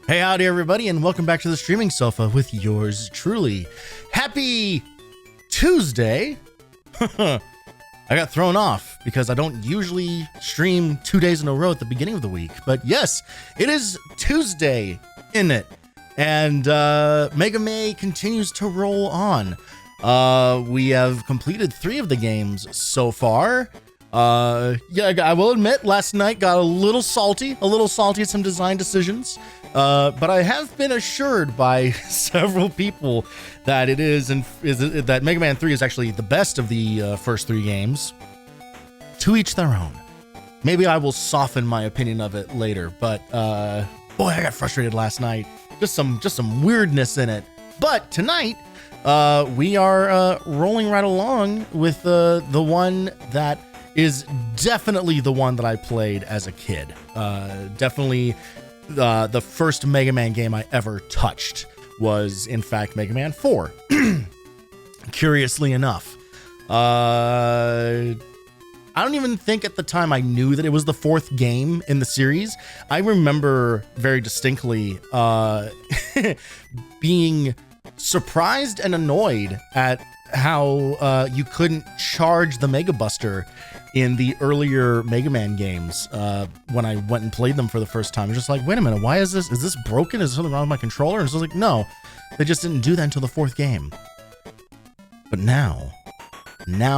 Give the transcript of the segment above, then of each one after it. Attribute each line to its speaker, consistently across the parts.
Speaker 1: Hey, howdy everybody, and welcome back to the Streaming Sofa with yours truly. Happy Tuesday. I got thrown off because I don't usually stream 2 days in a row at the beginning of the week. But yes, it is Tuesday, isn't it? And Mega May continues to roll on. We have completed 3 of the games so far. Yeah, I will admit, last night got a little salty at some design decisions. But I have been assured by several people that that Mega Man 3 is actually the best of the first 3 games. To each their own. Maybe I will soften my opinion of it later, but boy, I got frustrated last night. Just some weirdness in it. But tonight, we are rolling right along with the one that is definitely the one that I played as a kid. Definitely. The first Mega Man game I ever touched was, in fact, Mega Man 4. Curiously enough. I don't even think at the time I knew that it was the 4th game in the series. I remember very distinctly being surprised and annoyed at how you couldn't charge the Mega Buster in the earlier Mega Man games. When I went and played them for the first time, I was just like, wait a minute, why is this broken? Is there something wrong with my controller? And so I was like, no, they just didn't do that until the 4th game. But now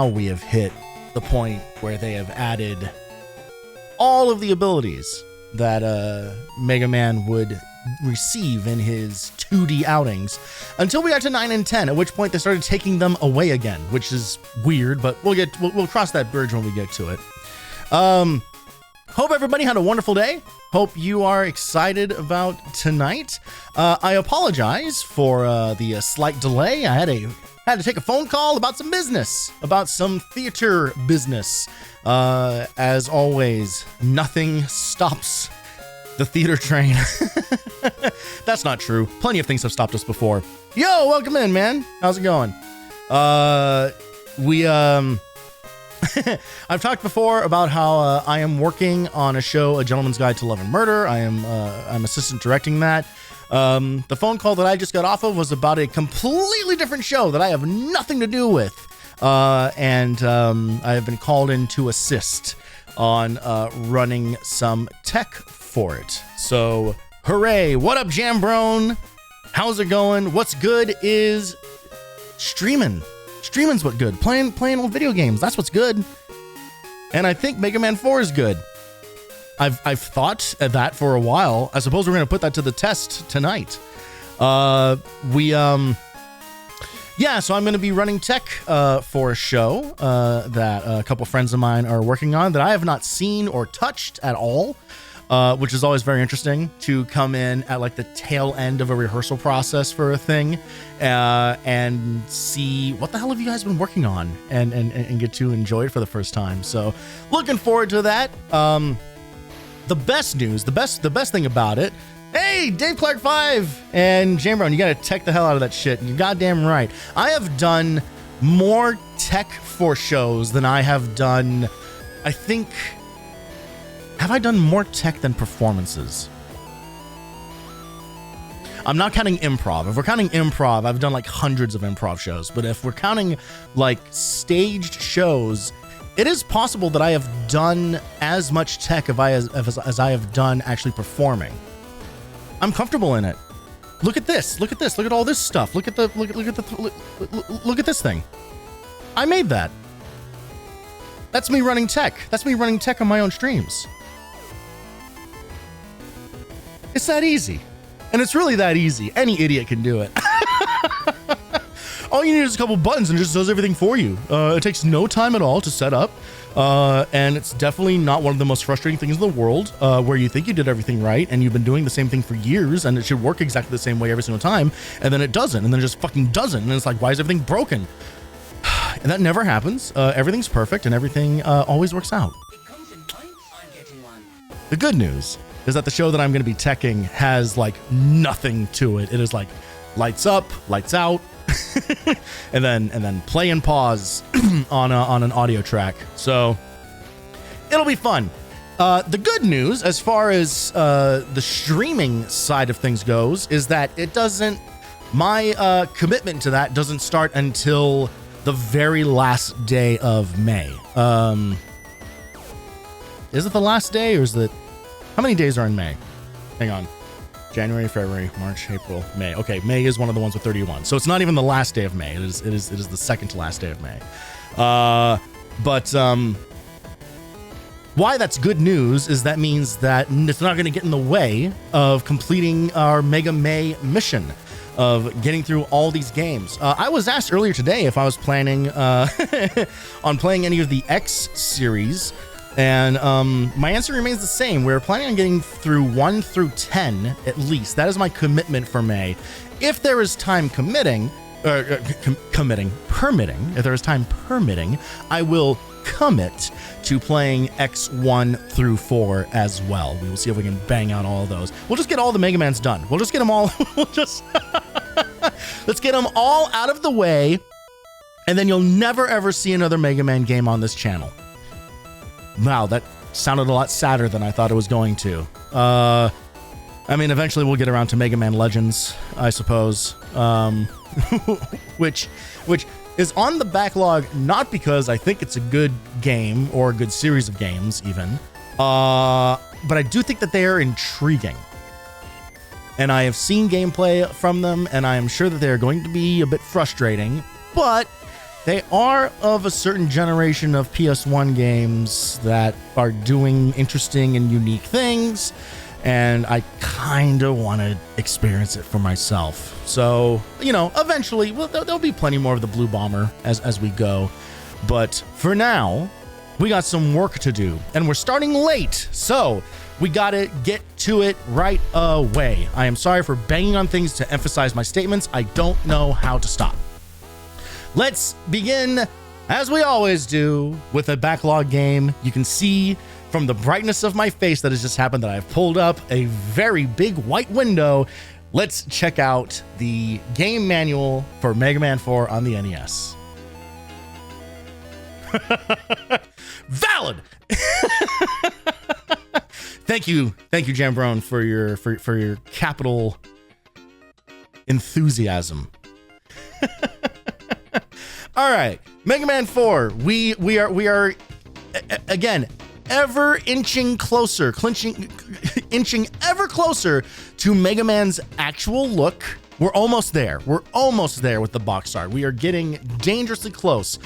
Speaker 1: we have hit the point where they have added all of the abilities that Mega Man would receive in his 2D outings until we got to 9 and 10, at which point they started taking them away again, which is weird, but we'll cross that bridge when we get to it. Hope everybody had a wonderful day. Hope you are excited about tonight. I apologize for the slight delay. I had to take a phone call about some business, about some theater business. As always, nothing stops the theater train. That's not true. Plenty of things have stopped us before. Yo, welcome in, man. How's it going? I've talked before about how I am working on a show, A Gentleman's Guide to Love and Murder. I'm assistant directing that. The phone call that I just got off of was about a completely different show that I have nothing to do with. And I have been called in to assist on running some tech for it. So, hooray. What up, Jambrone? How's it going? What's good is streaming. Streaming's what good. Playing old video games. That's what's good. And I think Mega Man 4 is good. I've thought of that for a while. I suppose we're going to put that to the test tonight. Yeah, so I'm going to be running tech for a show that a couple friends of mine are working on that I have not seen or touched at all, which is always very interesting to come in at like the tail end of a rehearsal process for a thing and see what the hell have you guys been working on and get to enjoy it for the first time. So looking forward to that. The best news, the best thing about it, hey, Dave Clark 5 and Jamron, you gotta tech the hell out of that shit. You're goddamn right. I have done more tech for shows than I have done, I think. Have I done more tech than performances? I'm not counting improv. If we're counting improv, I've done like hundreds of improv shows. But if we're counting like staged shows, it is possible that I have done as much tech as I have done actually performing. I'm comfortable in it. Look at this. Look at this. Look at all this stuff. Look at this thing. I made that. That's me running tech. That's me running tech on my own streams. It's that easy. And it's really that easy. Any idiot can do it. All you need is a couple buttons and it just does everything for you. It takes no time at all to set up. And it's definitely not one of the most frustrating things in the world, where you think you did everything right and you've been doing the same thing for years and it should work exactly the same way every single time. And then it doesn't. And then it just fucking doesn't. And it's like, why is everything broken? And that never happens. Everything's perfect and everything always works out. The good news is that the show that I'm going to be teching has like nothing to it. It is like lights up, lights out, and then play and pause on an audio track. So it'll be fun. The good news, as far as the streaming side of things goes, is that it doesn't. My commitment to that doesn't start until the very last day of May. Is it the last day, or is it? How many days are in May? Hang on. January, February, March, April, May. Okay, May is one of the ones with 31. So it's not even the last day of May. It is the second to last day of May. Why that's good news is that means that it's not going to get in the way of completing our Mega May mission of getting through all these games. I was asked earlier today if I was planning on playing any of the X series, and my answer remains the same. We're planning on getting through 1 through 10 at least. That is my commitment for May. If there is time permitting, if there is time permitting, I will commit to playing X1 through 4 as well. We will see if we can bang out all of those. We'll just get all the Mega Mans done. We'll just get them all. Let's get them all out of the way, and then you'll never ever see another Mega Man game on this channel. Wow, that sounded a lot sadder than I thought it was going to. I mean, eventually we'll get around to Mega Man Legends, I suppose, which is on the backlog, not because I think it's a good game or a good series of games even, but I do think that they are intriguing. And I have seen gameplay from them, and I am sure that they are going to be a bit frustrating, but they are of a certain generation of PS1 games that are doing interesting and unique things, and I kind of want to experience it for myself. So, you know, eventually, well, there'll be plenty more of the Blue Bomber as we go. But for now, we got some work to do, and we're starting late, so we got to get to it right away. I am sorry for banging on things to emphasize my statements. I don't know how to stop. Let's begin, as we always do, with a backlog game. You can see from the brightness of my face that has just happened that I've pulled up a very big white window. Let's check out the game manual for Mega Man 4 on the NES. Valid! Thank you, Jambrone, for your capital enthusiasm. All right, Mega Man 4. We are again ever inching closer, inching ever closer to Mega Man's actual look. We're almost there. We're almost there with the box art. We are getting dangerously close.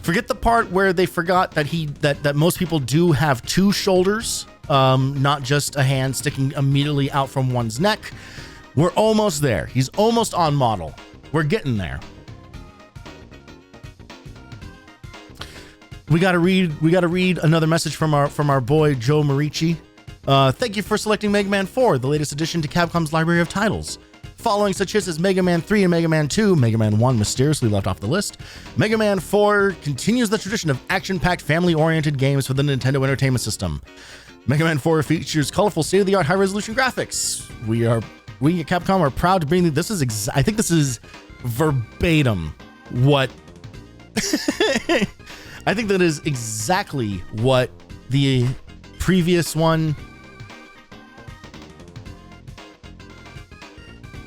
Speaker 1: Forget the part where they forgot that most people do have two shoulders, not just a hand sticking immediately out from one's neck. We're almost there. He's almost on model. We're getting there. We gotta read another message from our boy Joe Marici. Thank you for selecting Mega Man 4, the latest addition to Capcom's library of titles. Following such hits as Mega Man 3 and Mega Man 2, Mega Man 1 mysteriously left off the list. Mega Man 4 continues the tradition of action-packed, family-oriented games for the Nintendo Entertainment System. Mega Man 4 features colorful, state-of-the-art, high-resolution graphics. We at Capcom are proud to bring this. I think this is verbatim what. I think that is exactly what the previous one.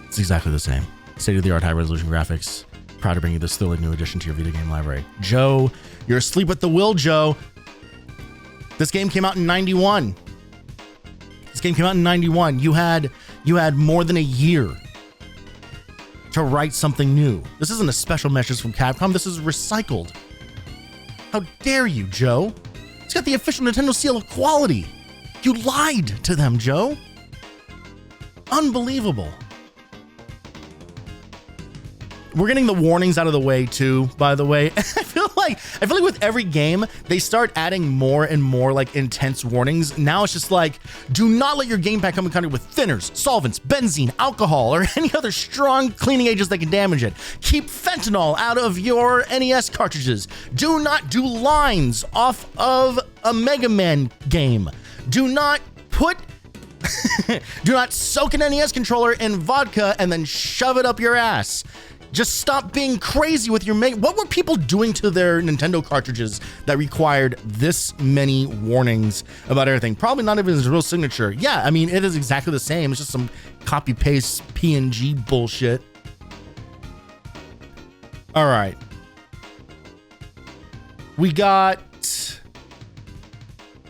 Speaker 1: It's exactly the same. State-of-the-art, high-resolution graphics. Proud to bring you this thrilling new addition to your video game library. Joe, you're asleep at the wheel, Joe. This game came out in 91. You had more than a year to write something new. This isn't a special message from Capcom. This is recycled. How dare you, Joe? It's got the official Nintendo seal of quality. You lied to them, Joe. Unbelievable. We're getting the warnings out of the way too, by the way. I feel like with every game, they start adding more and more like intense warnings. Now it's just like, do not let your gamepad come in contact with thinners, solvents, benzene, alcohol, or any other strong cleaning agents that can damage it. Keep fentanyl out of your NES cartridges. Do not do lines off of a Mega Man game. Do not soak an NES controller in vodka and then shove it up your ass. Just stop being crazy with your What were people doing to their Nintendo cartridges that required this many warnings about everything? Probably not even his real signature. Yeah, I mean, it is exactly the same. It's just some copy-paste PNG bullshit. All right. We got...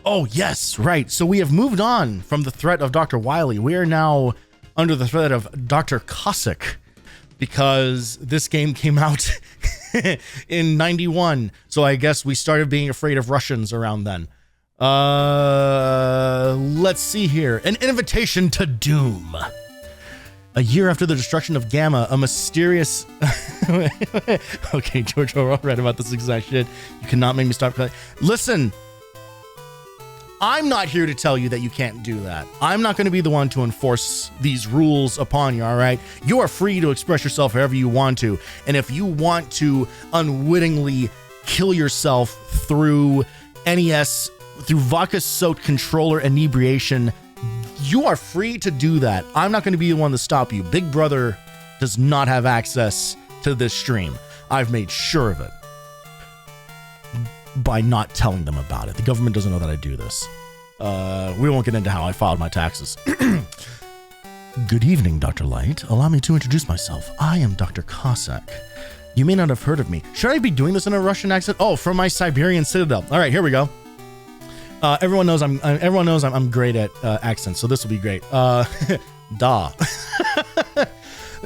Speaker 1: Oh, yes, right. So we have moved on from the threat of Dr. Wily. We are now under the threat of Dr. Cossack, because this game came out in 91. So I guess we started being afraid of Russians around then. Let's see here. An invitation to doom. A year after the destruction of Gamma, a mysterious... Okay, George Orwell read about this exact shit. You cannot make me stop. Listen, I'm not here to tell you that you can't do that. I'm not going to be the one to enforce these rules upon you, all right? You are free to express yourself however you want to. And if you want to unwittingly kill yourself through NES, through vodka-soaked controller inebriation, you are free to do that. I'm not going to be the one to stop you. Big Brother does not have access to this stream. I've made sure of it by not telling them about it. The government doesn't know that I do this. We won't get into how I filed my taxes. Good evening, Dr. Light. Allow me to introduce myself. I am Dr. Cossack. You may not have heard of me. Should I be doing this in a Russian accent? Oh, from my Siberian citadel. All right, here we go. Everyone knows I'm great at accents, so this will be great. Da.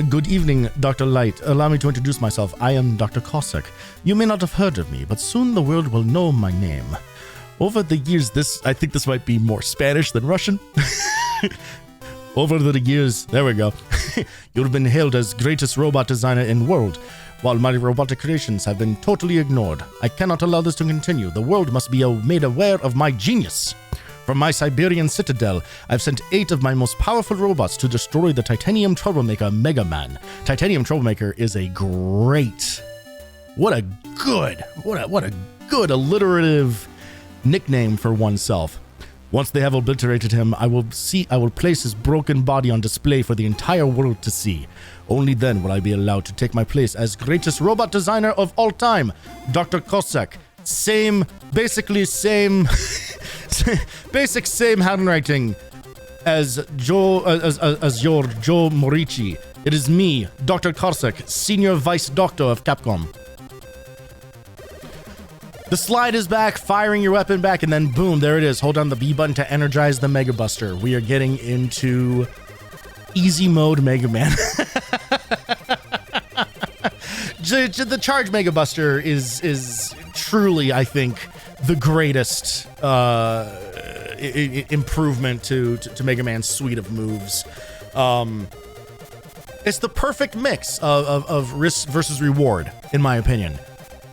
Speaker 1: Good evening, Dr. Light. Allow me to introduce myself. I am Dr. Cossack. You may not have heard of me, but soon the world will know my name. Over the years, I think this might be more Spanish than Russian. Over the years, there we go. You've been hailed as greatest robot designer in world, while my robotic creations have been totally ignored. I cannot allow this to continue. The world must be made aware of my genius. From my Siberian citadel, I've sent 8 of my most powerful robots to destroy the Titanium Troublemaker Mega Man. Titanium Troublemaker is a great... What a good alliterative nickname for oneself. Once they have obliterated him, I will place his broken body on display for the entire world to see. Only then will I be allowed to take my place as greatest robot designer of all time, Dr. Cossack. Basically same handwriting as your Joe Morici. It is me, Dr. Cossack, Senior Vice Doctor of Capcom. The slide is back, firing your weapon back, and then boom, there it is. Hold down the B button to energize the Mega Buster. We are getting into easy mode Mega Man. The Charge Mega Buster is truly, I think, the greatest improvement to Mega Man's suite of moves. It's the perfect mix of risk versus reward, in my opinion.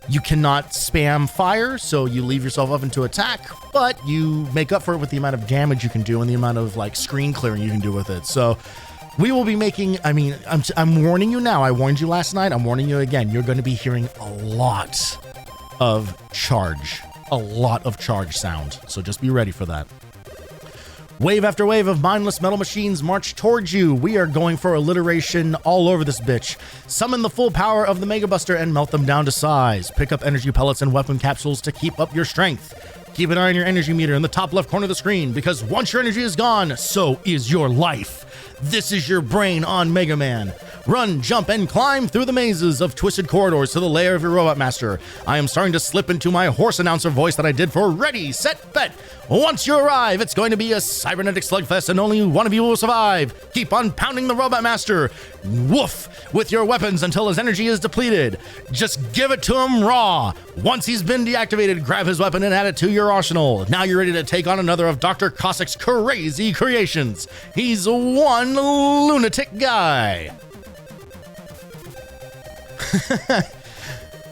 Speaker 1: You cannot spam fire, so you leave yourself open to attack, but you make up for it with the amount of damage you can do and the amount of like screen clearing you can do with it. So we will be making, I'm warning you now. I warned you last night. I'm warning you again. You're going to be hearing a lot of charge sound. So just be ready for that. Wave after wave of mindless metal machines march towards you. We are going for alliteration all over this bitch. Summon the full power of the Mega Buster and melt them down to size. Pick up energy pellets and weapon capsules to keep up your strength. Keep an eye on your energy meter in the top left corner of the screen, because once your energy is gone, so is your life. This is your brain on Mega Man. Run, jump, and climb through the mazes of twisted corridors to the lair of your Robot Master. I am starting to slip into my horse announcer voice that I did for Ready, Set, Bet. Once you arrive, it's going to be a cybernetic slugfest and only one of you will survive. Keep on pounding the Robot Master. Woof! With your weapons until his energy is depleted. Just give it to him raw. Once he's been deactivated, grab his weapon and add it to your arsenal. Now you're ready to take on another of Dr. Cossack's crazy creations. He's one lunatic guy.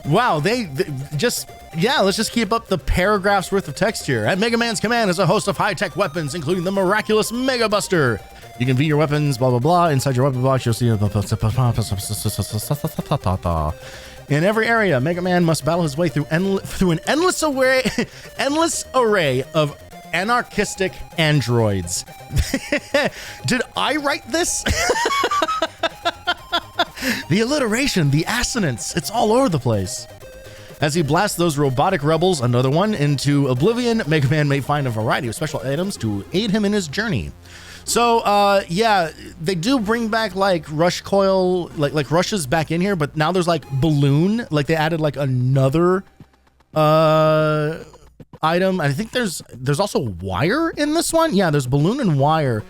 Speaker 1: Wow, let's just keep up the paragraphs worth of text here. At Mega Man's command is a host of high-tech weapons, including the miraculous Mega Buster. You can view your weapons, blah, blah, blah. Inside your weapon box, you'll see... In every area, Mega Man must battle his way through an endless array of anarchistic androids. Did I write this? The alliteration, the assonance, it's all over the place. As he blasts those robotic rebels, another one, into oblivion, Mega Man may find a variety of special items to aid him in his journey. So, yeah, they do bring back like Rush Coil, like Rush's back in here, but now there's like Balloon, like they added like another item. I think there's also Wire in this one. Yeah, there's Balloon and Wire,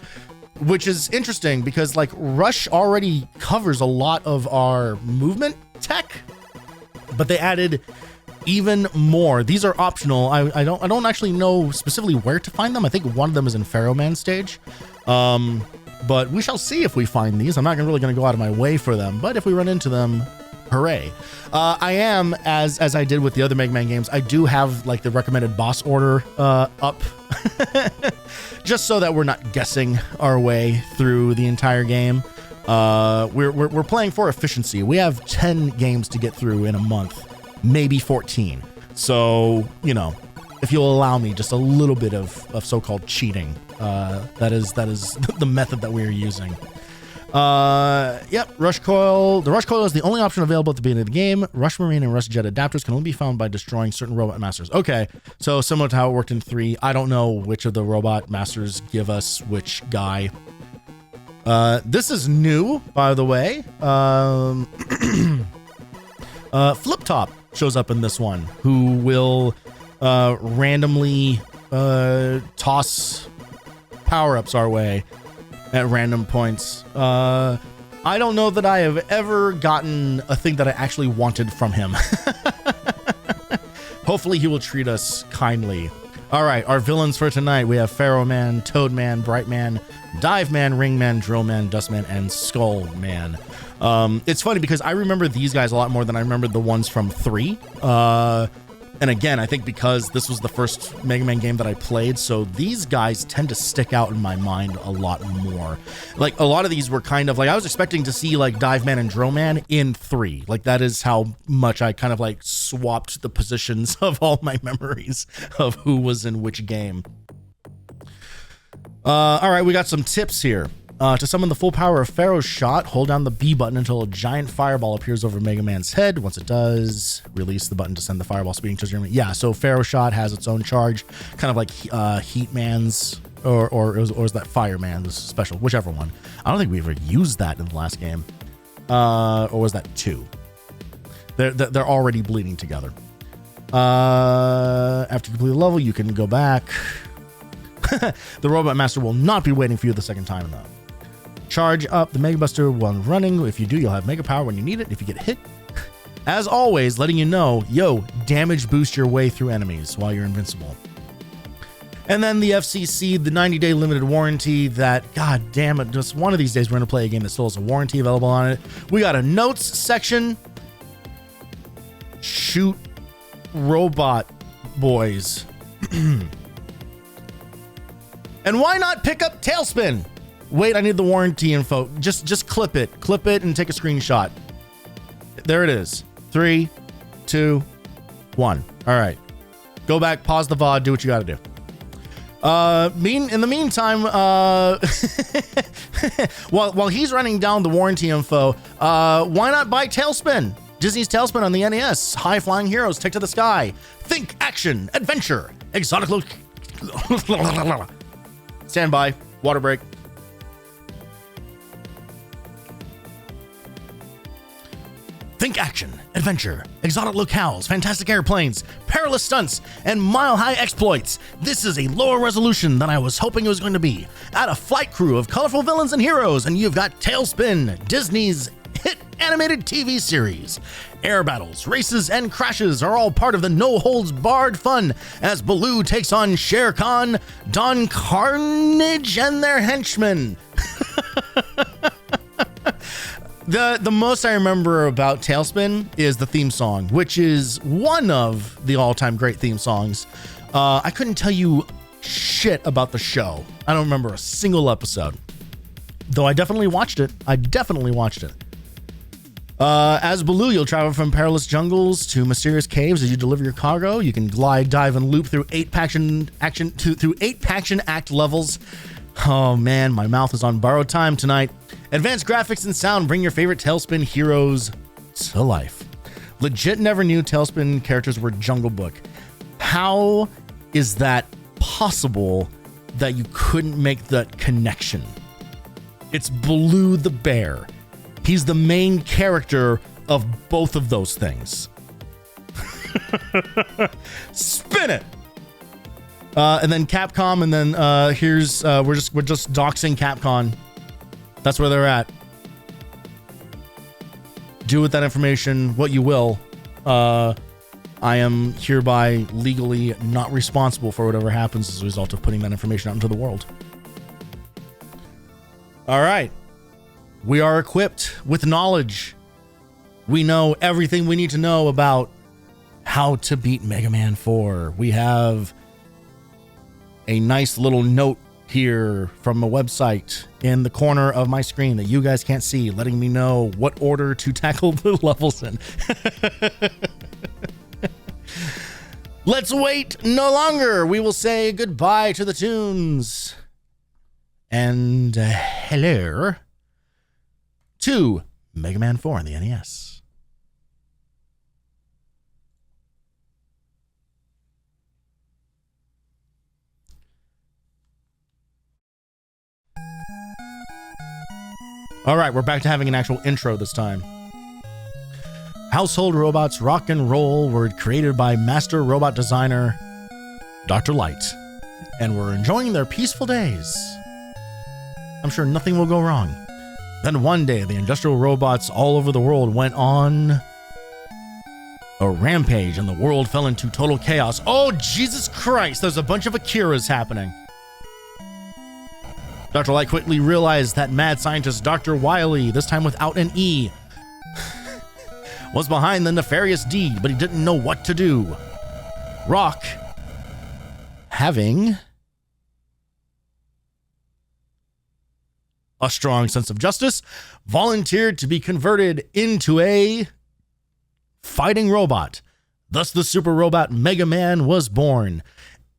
Speaker 1: which is interesting because like Rush already covers a lot of our movement tech, but they added even more. These are optional. I don't actually know specifically where to find them. I think one of them is in Pharaoh Man stage. But we shall see if we find these. I'm not really going to go out of my way for them, but if we run into them, hooray. I am, as I did with the other Mega Man games, I do have like the recommended boss order up just so that we're not guessing our way through the entire game. We're playing for efficiency. We have 10 games to get through in a month, maybe 14. So, you know, if you'll allow me just a little bit of so-called cheating, that is the method that we're using. Yep, Rush Coil. The Rush Coil is the only option available at the beginning of the game. Rush Marine and Rush Jet adapters can only be found by destroying certain robot masters. Okay, so similar to how it worked in 3. I don't know which of the robot masters give us which guy. This is new, by the way. Flip Top shows up in this one, who will randomly toss power-ups our way at random points. I don't know that I have ever gotten a thing that I actually wanted from him. Hopefully he will treat us kindly. All right, our villains for tonight. We have Pharaoh Man, Toad Man, Bright Man, Dive Man, Ring Man, Drill Man, Dust Man, and Skull Man. It's funny because I remember these guys a lot more than I remember the ones from 3. And again, I think because this was the first Mega Man game that I played, so these guys tend to stick out in my mind a lot more. Like, a lot of these were kind of like, I was expecting to see like Dive Man and Drill Man in 3. Like, that is how much I kind of like swapped the positions of all my memories of who was in which game. All right, we got some tips here. To summon the full power of Pharaoh's shot, hold down the B button until a giant fireball appears over Mega Man's head. Once it does, release the button to send the fireball speeding towards your enemy. Yeah, so Pharaoh shot has its own charge, kind of like Heat Man's, or is that Fireman's special, whichever one. I don't think we ever used that in the last game. Or was that 2? They're already bleeding together. After you complete the level, you can go back. The Robot Master will not be waiting for you the second time, though. Charge up the Mega Buster while running. If you do, you'll have Mega Power when you need it. If you get hit, as always, letting you know, yo, damage boost your way through enemies while you're invincible. And then the FCC, the 90-day limited warranty that, god damn it, just one of these days we're going to play a game that still has a warranty available on it. We got a notes section. Shoot robot boys. And why not pick up Tailspin? Wait, I need the warranty info. Just clip it and take a screenshot. There it is. 3, 2, 1. All right, go back, pause the VOD, do what you got to do. In the meantime, while he's running down the warranty info, why not buy Tailspin? Disney's Tailspin on the NES. High flying heroes take to the sky. Think action, adventure, exotic look. Stand by. Water break. Think action, adventure, exotic locales, fantastic airplanes, perilous stunts, and mile-high exploits. This is a lower resolution than I was hoping it was going to be. Add a flight crew of colorful villains and heroes, and you've got Tailspin, Disney's hit animated TV series. Air battles, races, and crashes are all part of the no-holds-barred fun as Baloo takes on Shere Khan, Don Carnage, and their henchmen. The most I remember about Tailspin is the theme song, which is one of the all-time great theme songs. I couldn't tell you shit about the show. I don't remember a single episode, though I definitely watched it. As Baloo, you'll travel from perilous jungles to mysterious caves as you deliver your cargo. You can glide, dive, and loop through 8 Paction Act levels. Oh man, my mouth is on borrowed time tonight. Advanced graphics and sound bring your favorite Tailspin heroes to life. Legit never knew Tailspin characters were Jungle Book. How is that possible that you couldn't make that connection? It's Blue the Bear. He's the main character of both of those things. Spin it. And then Capcom, and then here's we're just doxing Capcom. That's where they're at. Do with that information what you will. I am hereby legally not responsible for whatever happens as a result of putting that information out into the world. All right. We are equipped with knowledge. We know everything we need to know about how to beat Mega Man 4. We have a nice little note here from a website in the corner of my screen that you guys can't see, letting me know what order to tackle the levels in. Let's wait no longer. We will say goodbye to the tunes. And hello to Mega Man 4 on the NES. All right, we're back to having an actual intro this time. Household robots rock and roll were created by master robot designer Dr. Light, and were enjoying their peaceful days. I'm sure nothing will go wrong. Then one day, the industrial robots all over the world went on a rampage, and the world fell into total chaos. Oh, Jesus Christ, there's a bunch of Akiras happening. Dr. Light quickly realized that mad scientist Dr. Wily, this time without an E, was behind the nefarious deed, but he didn't know what to do. Rock, having a strong sense of justice, volunteered to be converted into a fighting robot. Thus, the super robot Mega Man was born.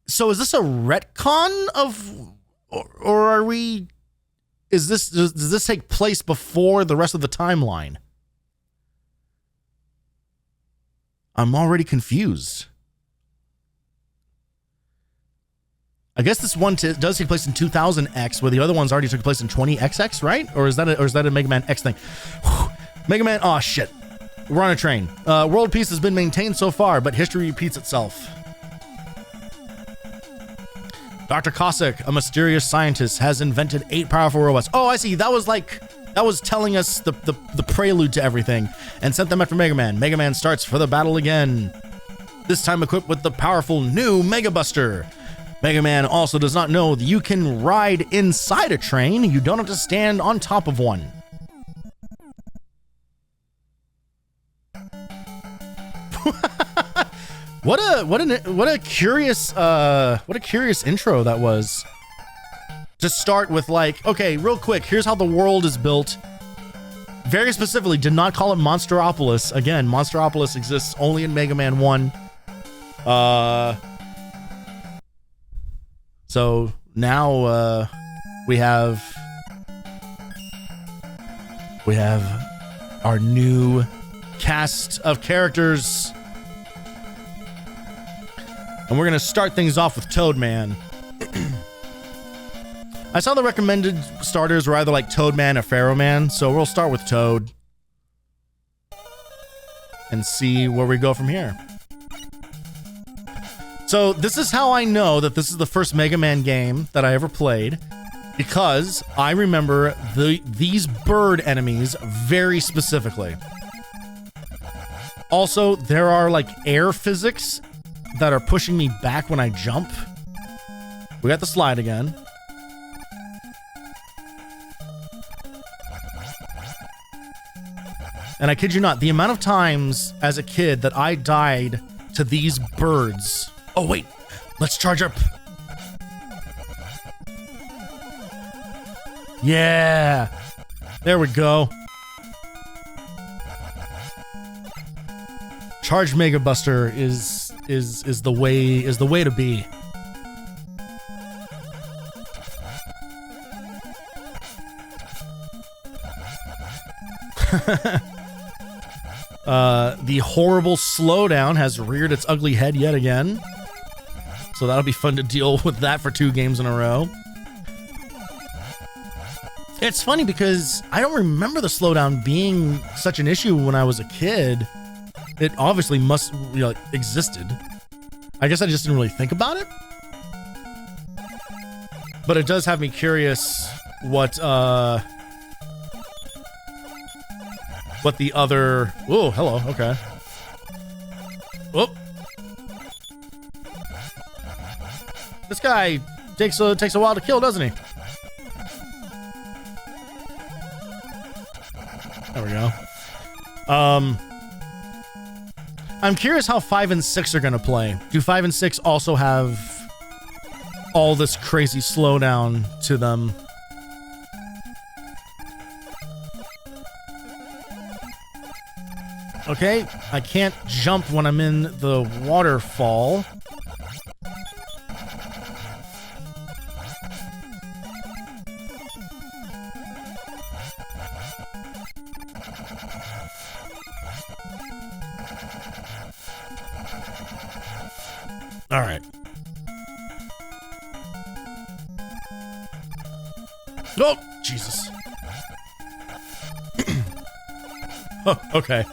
Speaker 1: So is this a retcon of... Or are we... Does this take place before the rest of the timeline? I'm already confused. I guess this one does take place in 2000X, where the other ones already took place in 20XX, right? Or is that a Mega Man X thing? Whew. Mega Man, oh shit. We're on a train. World peace has been maintained so far, but history repeats itself. Dr. Cossack, a mysterious scientist, has invented 8 powerful robots. Oh, I see. That was telling us the prelude to everything, and sent them after Mega Man. Mega Man starts for the battle again, this time equipped with the powerful new Mega Buster. Mega Man also does not know that you can ride inside a train. You don't have to stand on top of one. What a curious intro that was. To start with, like, okay, real quick, here's how the world is built. Very specifically, did not call it Monsteropolis. Again, Monsteropolis exists only in Mega Man 1. So now we have our new cast of characters. And we're going to start things off with Toad Man. I saw the recommended starters were either like Toad Man or Pharaoh Man, so we'll start with Toad and see where we go from here. So this is how I know that this is the first Mega Man game that I ever played, because I remember these bird enemies very specifically. Also, there are like air physics that are pushing me back when I jump. We got the slide again. And I kid you not, the amount of times as a kid that I died to these birds. Oh wait, let's charge up. Yeah, there we go. Charge Mega Buster is the way to be. The horrible slowdown has reared its ugly head yet again. So that'll be fun to deal with that for 2 games in a row. It's funny because I don't remember the slowdown being such an issue when I was a kid. It obviously must, you know, like, existed. I guess I just didn't really think about it. But it does have me curious what the other... Oh, hello, okay. Whoop. This guy takes a while to kill, doesn't he? There we go. I'm curious how 5 and 6 are gonna play. Do 5 and 6 also have all this crazy slowdown to them? Okay, I can't jump when I'm in the waterfall. All right. Oh, Jesus. Oh, okay.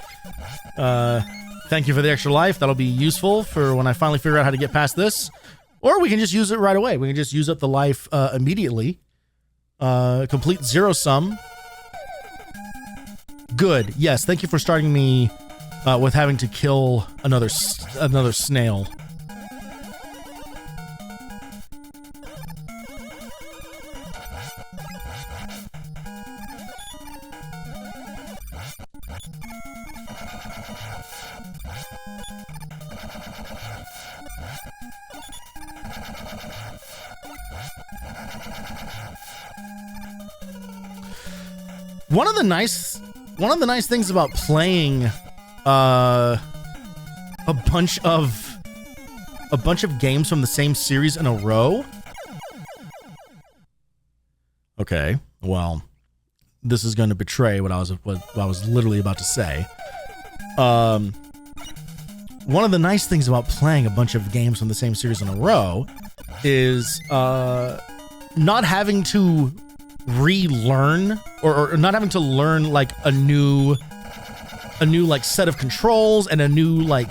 Speaker 1: Thank you for the extra life. That'll be useful for when I finally figure out how to get past this. Or we can just use it right away. We can just use up the life immediately. Complete 0 sum. Good. Yes, thank you for starting me with having to kill another snail. One of the nice things about playing a bunch of games from the same series in a row. Okay, well, this is going to betray what I was literally about to say. One of the nice things about playing a bunch of games from the same series in a row is not having to relearn or not having to learn like a new like set of controls and a new like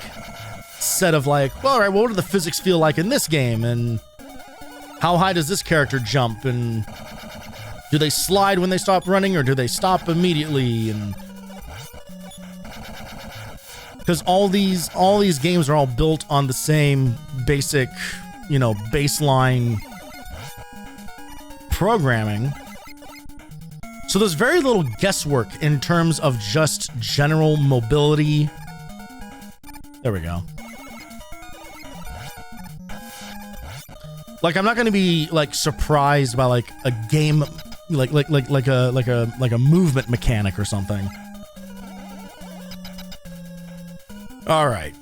Speaker 1: set of like, well, all right, what do the physics feel like in this game, and how high does this character jump, and do they slide when they stop running or do they stop immediately? And because all these games are all built on the same basic, you know, baseline programming. So there's very little guesswork in terms of just general mobility. There we go. Like, I'm not going to be like surprised by like a game, like a movement mechanic or something. All right.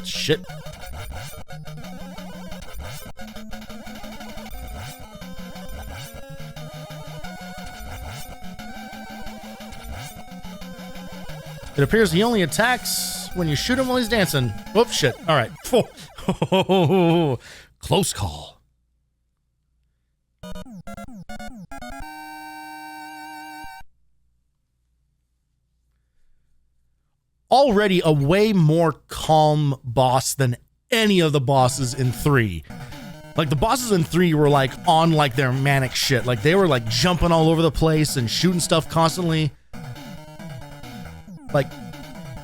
Speaker 1: Shit. It appears he only attacks when you shoot him while he's dancing. Whoops, shit. All right. Close call. Already a way more calm boss than any of the bosses in 3. Like, the bosses in 3 were like on like their manic shit. Like, they were like jumping all over the place and shooting stuff constantly. Like,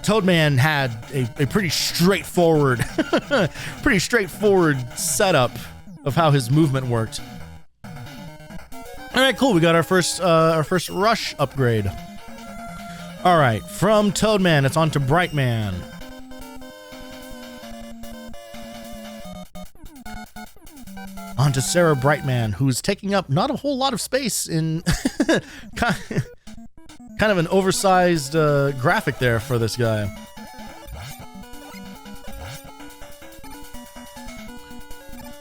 Speaker 1: Toadman had a pretty straightforward setup of how his movement worked. All right, cool. We got our first rush upgrade. All right, from Toadman, it's on to Brightman. On to Sarah Brightman, who's taking up not a whole lot of space in kind of an oversized graphic there for this guy.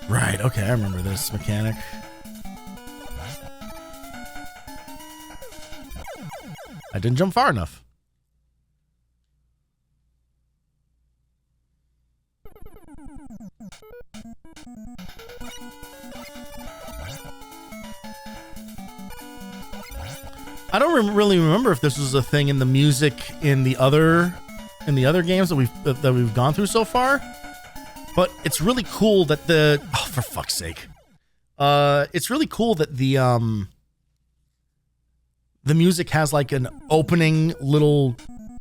Speaker 1: Right, okay, I remember this mechanic. I didn't jump far enough. I don't really remember if this was a thing in the music in the other games that we've gone through so far, but it's really cool that for fuck's sake, it's really cool that the music has like an opening little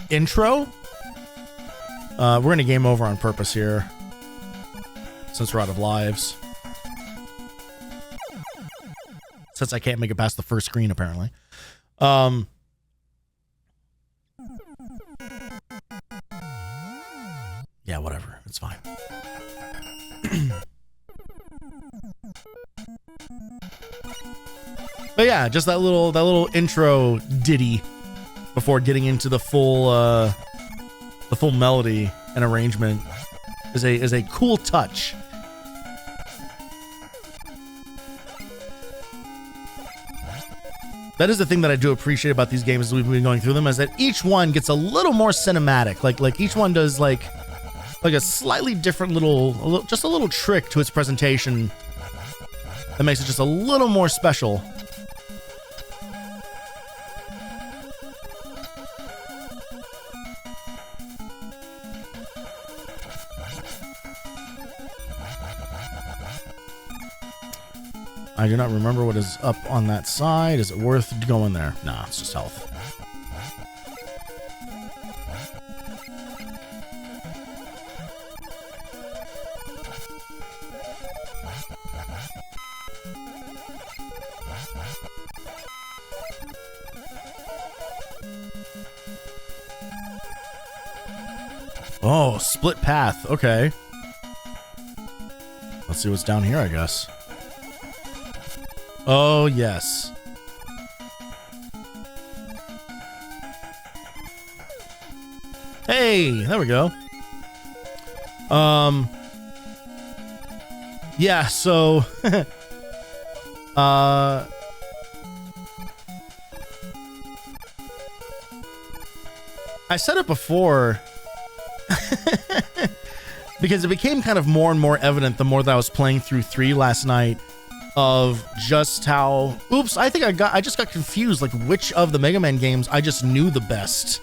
Speaker 1: intro. We're gonna game over on purpose here since we're out of lives. Since I can't make it past the first screen, apparently. Yeah, whatever. It's fine. But yeah, just that little intro ditty before getting into the full melody and arrangement is a cool touch. That is the thing that I do appreciate about these games as we've been going through them, is that each one gets a little more cinematic. Like each one does like a slightly different just a little trick to its presentation that makes it just a little more special. I do not remember what is up on that side. Is it worth going there? Nah, it's just health. Oh, split path. Okay. Let's see what's down here, I guess. Oh, yes. Hey, there we go. Yeah, so I said it before because it became kind of more and more evident the more that I was playing through 3 last night, of just how, oops, I think I just got confused, like which of the Mega Man games I just knew the best.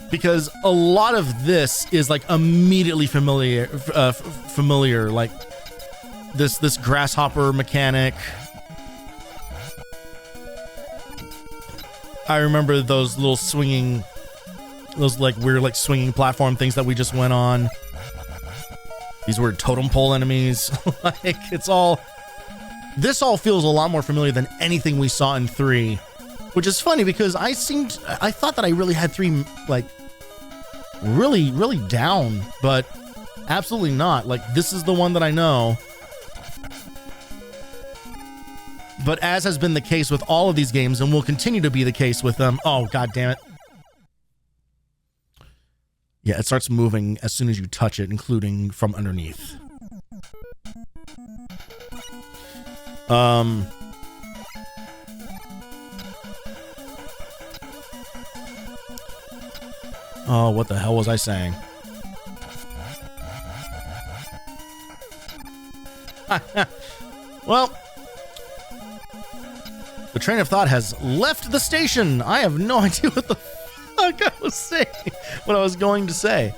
Speaker 1: Because a lot of this is like immediately familiar, like this grasshopper mechanic. I remember those little swinging, those like weird like swinging platform things that we just went on. These were totem pole enemies. Like this all feels a lot more familiar than anything we saw in 3, which is funny because I thought that I really had 3 like really down, but absolutely not. Like this is the one that I know. But as has been the case with all of these games and will continue to be the case with them. Oh, God damn it. Yeah, it starts moving as soon as you touch it, including from underneath. Oh, what the hell was I saying? Well, the train of thought has left the station. I have no idea what the fuck I was saying, what I was going to say.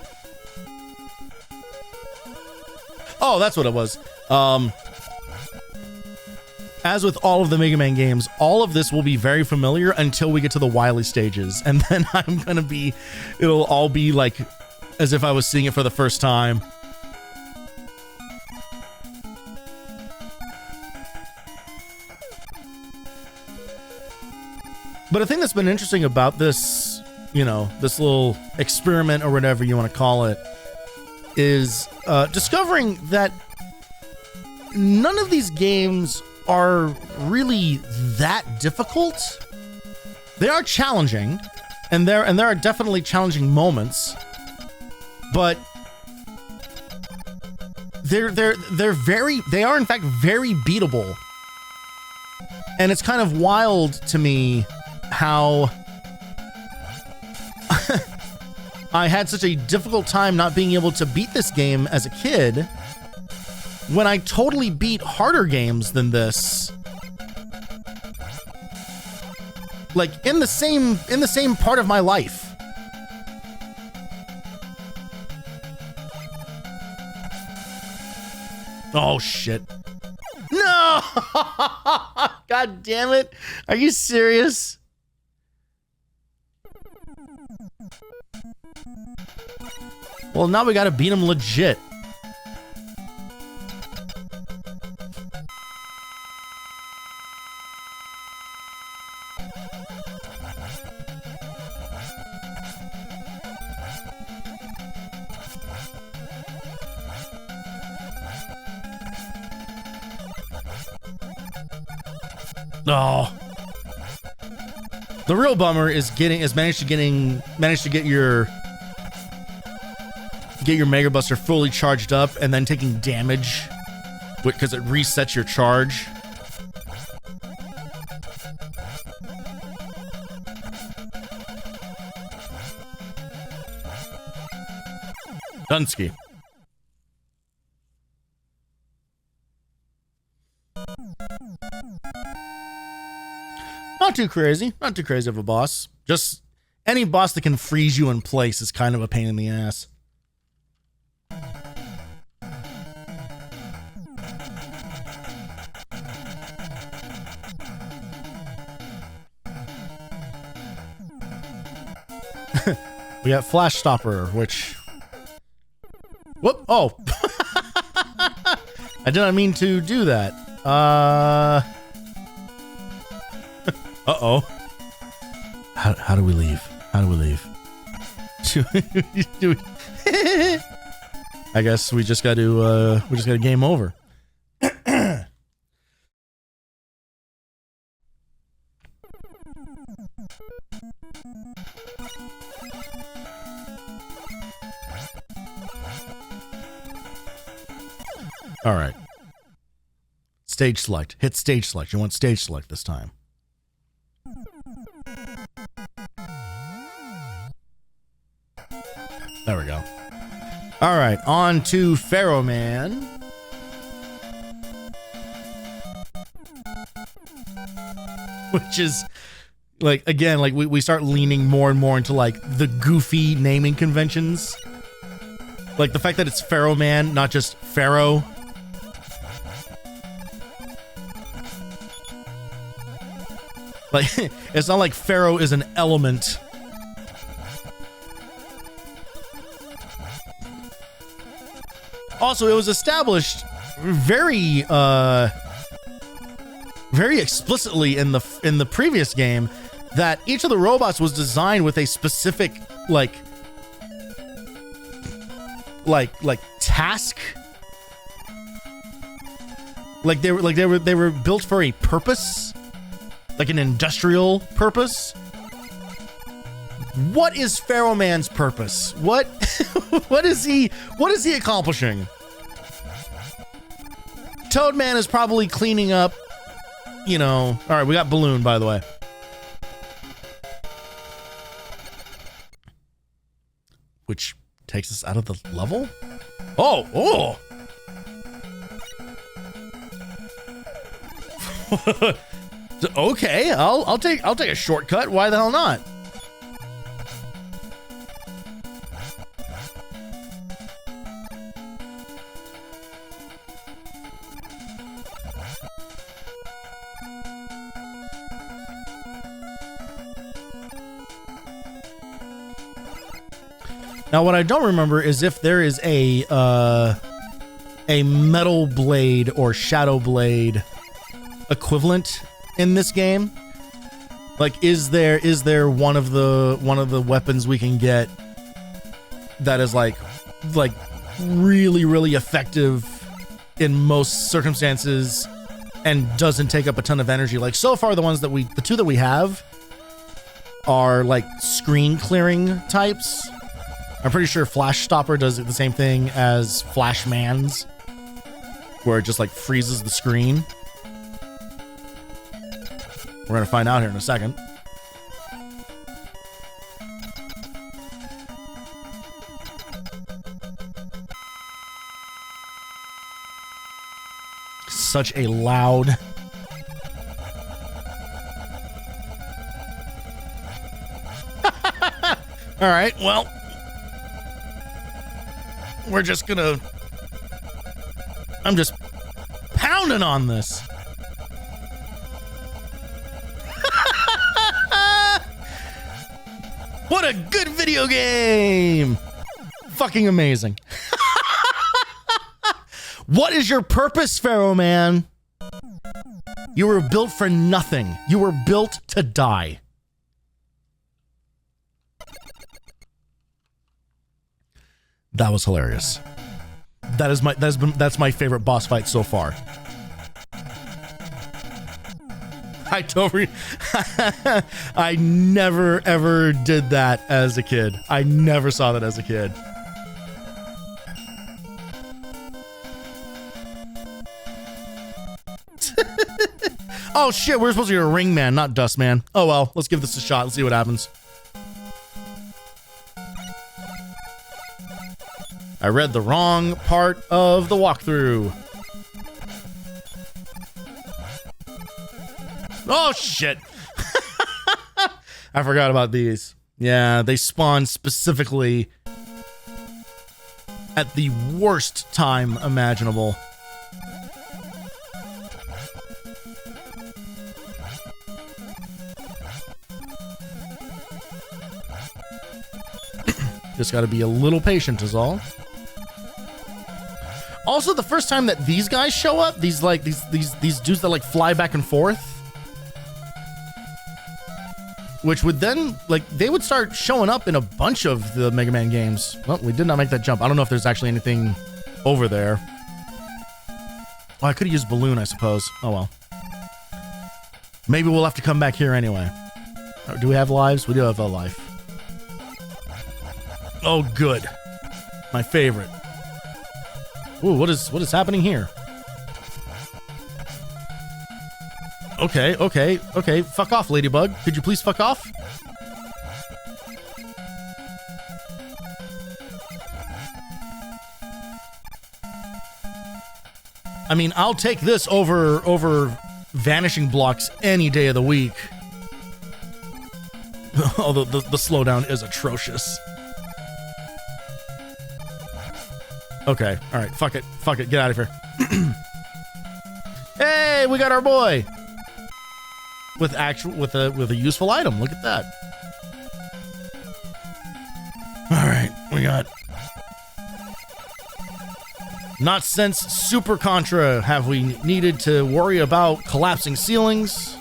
Speaker 1: Oh, that's what it was. As with all of the Mega Man games, all of this will be very familiar until we get to the Wily stages. And then it'll all be like as if I was seeing it for the first time. But a thing that's been interesting about this, this little experiment or whatever you want to call it, is discovering that none of these games are really that difficult. they are challenging, and there are definitely challenging moments, but they are in fact very beatable. And it's kind of wild to me how I had such a difficult time not being able to beat this game as a kid when I totally beat harder games than this. Like in the same part of my life. Oh shit. No! God damn it. Are you serious? Well, now we gotta beat him legit. Oh. The real bummer is managed to get your Mega Buster fully charged up and then taking damage because it resets your charge. Dunsky. Not too crazy of a boss. Just any boss that can freeze you in place is kind of a pain in the ass. We got Flash Stopper, which... Whoop! Oh! I did not mean to do that. Uh-oh. How do we leave? How do we leave? I guess we just got to game over. All right. Stage select. Hit stage select. You want stage select this time. There we go. All right, on to Pharaoh Man. Which is, like, again, like, we start leaning more and more into, like, the goofy naming conventions. Like, the fact that it's Pharaoh Man, not just Pharaoh. Like, it's not like Pharaoh is an element. Also, it was established very explicitly in the previous game that each of the robots was designed with a specific like task. Like they were built for a purpose, like an industrial purpose. What is Pharaoh Man's purpose? What what is he accomplishing? Toadman is probably cleaning up, you know. All right, we got Balloon, by the way. Which takes us out of the level? Oh. Okay, I'll take a shortcut. Why the hell not? Now, what I don't remember is if there is a metal blade or shadow blade equivalent in this game. Like, is there one of the weapons we can get that is like really effective in most circumstances and doesn't take up a ton of energy? Like, so far the two that we have are like screen clearing types. I'm pretty sure Flash Stopper does the same thing as Flash Man's, where it just like freezes the screen. We're gonna find out here in a second. Such a loud... All right, well, we're just gonna... I'm just pounding on this. What a good video game! Fucking amazing. What is your purpose, Pharaoh Man? You were built for nothing. You were built to die. That was hilarious. That's my favorite boss fight so far. I never ever did that as a kid. I never saw that as a kid. Oh shit, we're supposed to get a ring man, not dust man. Oh well, let's give this a shot. Let's see what happens. I read the wrong part of the walkthrough. Oh shit. I forgot about these. Yeah, they spawn specifically at the worst time imaginable. Just got to be a little patient is all. Also, the first time that these guys show up, these dudes that like fly back and forth, which would then like they would start showing up in a bunch of the Mega Man games. Well, we did not make that jump. I don't know if there's actually anything over there. Well, I could have used balloon, I suppose. Oh well. Maybe we'll have to come back here anyway. Do we have lives? We do have a life. Oh, good. My favorite. Ooh, what is happening here? Okay. Fuck off, Ladybug. Could you please fuck off? I mean, I'll take this over vanishing blocks any day of the week. Although the slowdown is atrocious. Okay, all right, fuck it, get out of here. Hey, we got our boy with a useful item. Look at that. All right, we got. Not since Super Contra have we needed to worry about collapsing ceilings.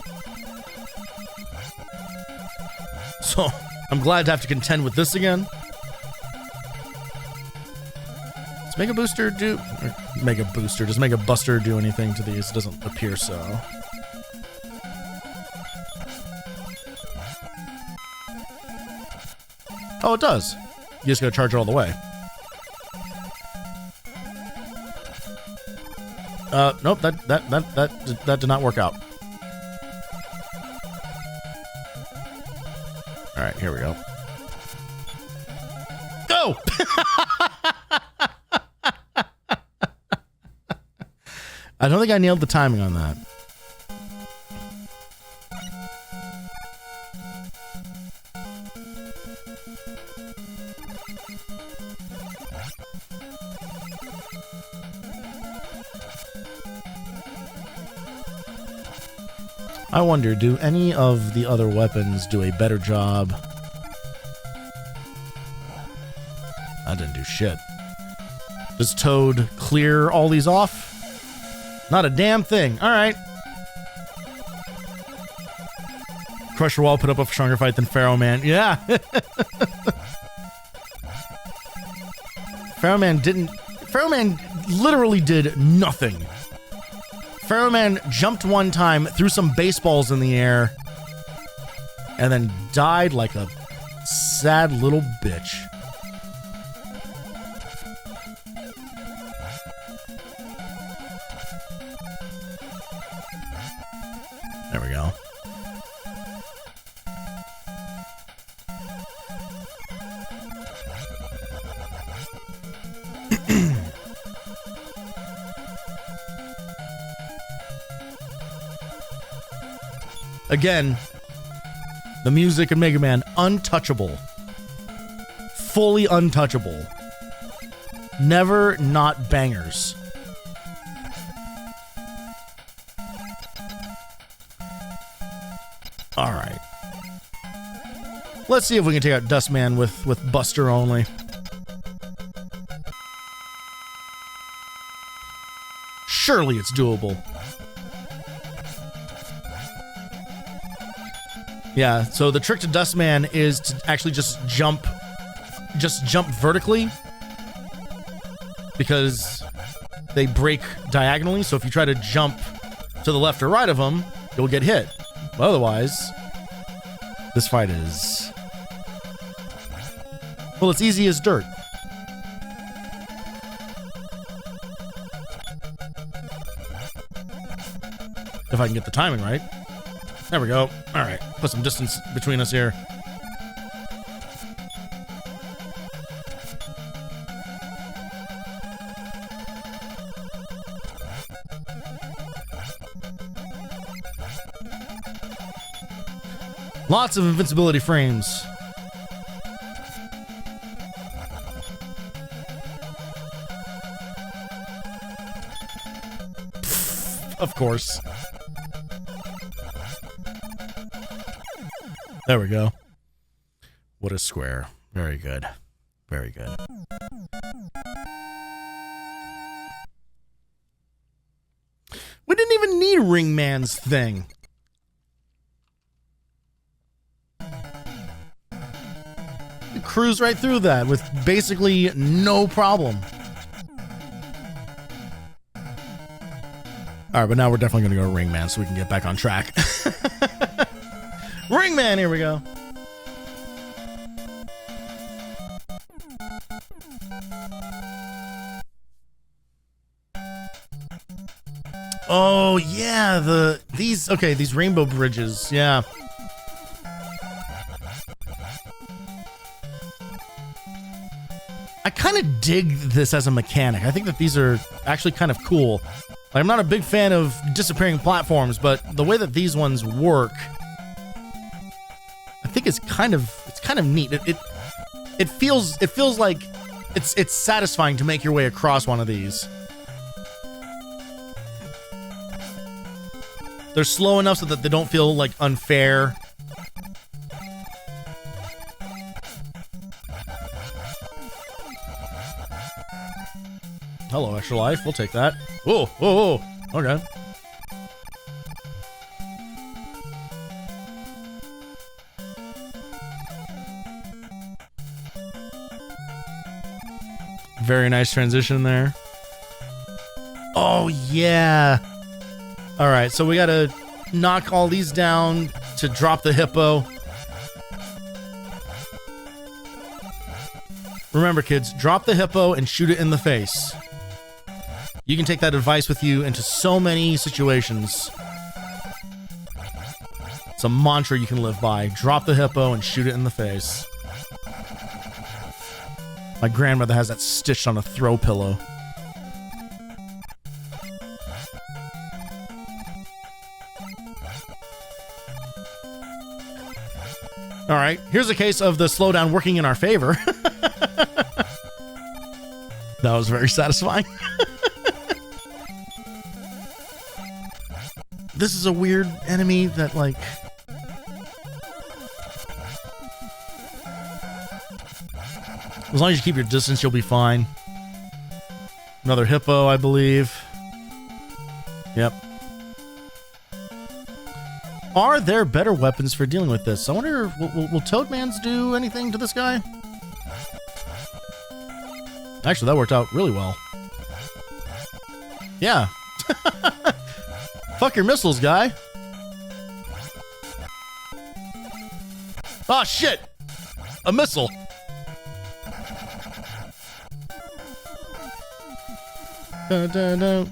Speaker 1: So I'm glad to have to contend with this again. Does Mega Booster do... Mega Booster. Does Mega Buster do anything to these? It doesn't appear so. Oh, it does. You just gotta charge it all the way. Nope, that did not work out. All right, here we go. Go! I don't think I nailed the timing on that. I wonder, do any of the other weapons do a better job? I didn't do shit. Does Toad clear all these off? Not a damn thing. All right. Crusher Wall put up a stronger fight than Pharaoh Man. Yeah. Pharaoh Man literally did nothing. Pharaoh Man jumped one time, threw some baseballs in the air, and then died like a sad little bitch. There we go. Again, the music in Mega Man, untouchable. Fully untouchable. Never not bangers. Alright. Let's see if we can take out Dustman with Buster only. Surely it's doable. Yeah, so the trick to Dustman is to actually just jump vertically, because they break diagonally. So if you try to jump to the left or right of them, you'll get hit. But otherwise, this fight is, well, it's easy as dirt. If I can get the timing right. There we go. All right, put some distance between us here. Lots of invincibility frames. Of course. There we go. What a square. Very good. Very good. We didn't even need Ringman's thing. We cruised right through that with basically no problem. Alright, but now we're definitely going to go to Ringman so we can get back on track. Ringman, here we go. Oh yeah, these rainbow bridges, yeah. I kind of dig this as a mechanic. I think that these are actually kind of cool. Like, I'm not a big fan of disappearing platforms, but the way that these ones work, I think it's kind of neat. It feels like it's satisfying to make your way across one of these. They're slow enough so that they don't feel like unfair. Hello, extra life. We'll take that. Whoa, whoa, whoa. Okay. Very nice transition there. Oh, yeah. All right, so we got to knock all these down to drop the hippo. Remember, kids, drop the hippo and shoot it in the face. You can take that advice with you into so many situations. It's a mantra you can live by. Drop the hippo and shoot it in the face. My grandmother has that stitched on a throw pillow. All right, here's a case of the slowdown working in our favor. That was very satisfying. This is a weird enemy that, like... As long as you keep your distance, you'll be fine. Another hippo, I believe. Yep. Are there better weapons for dealing with this? I wonder, will Toadmans do anything to this guy? Actually, that worked out really well. Yeah. Fuck your missiles, guy. Oh, shit. A missile. Dun, dun, dun.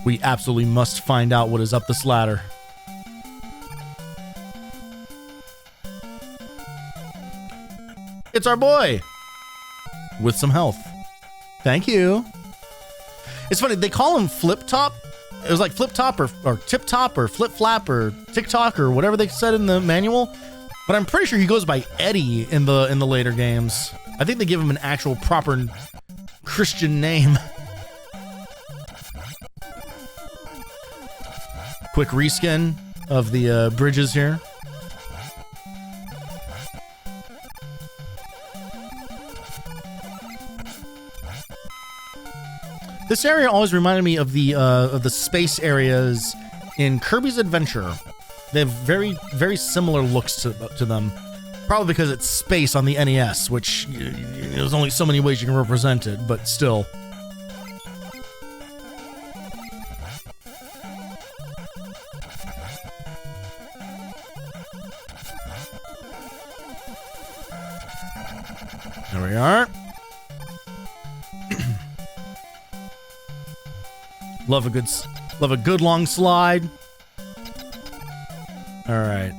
Speaker 1: We absolutely must find out what is up this ladder. It's our boy with some health. Thank you. It's funny, they call him Flip Top. It was like Flip Top or Tip Top or Flip Flap or TikTok or whatever they said in the manual. But I'm pretty sure he goes by Eddie in the later games. I think they give him an actual proper Christian name. Quick reskin of the bridges here. This area always reminded me of the space areas in Kirby's Adventure. They have very, very similar looks to them. Probably because it's space on the NES, which there's only so many ways you can represent it, but still. There we are. Love a good long slide. All right.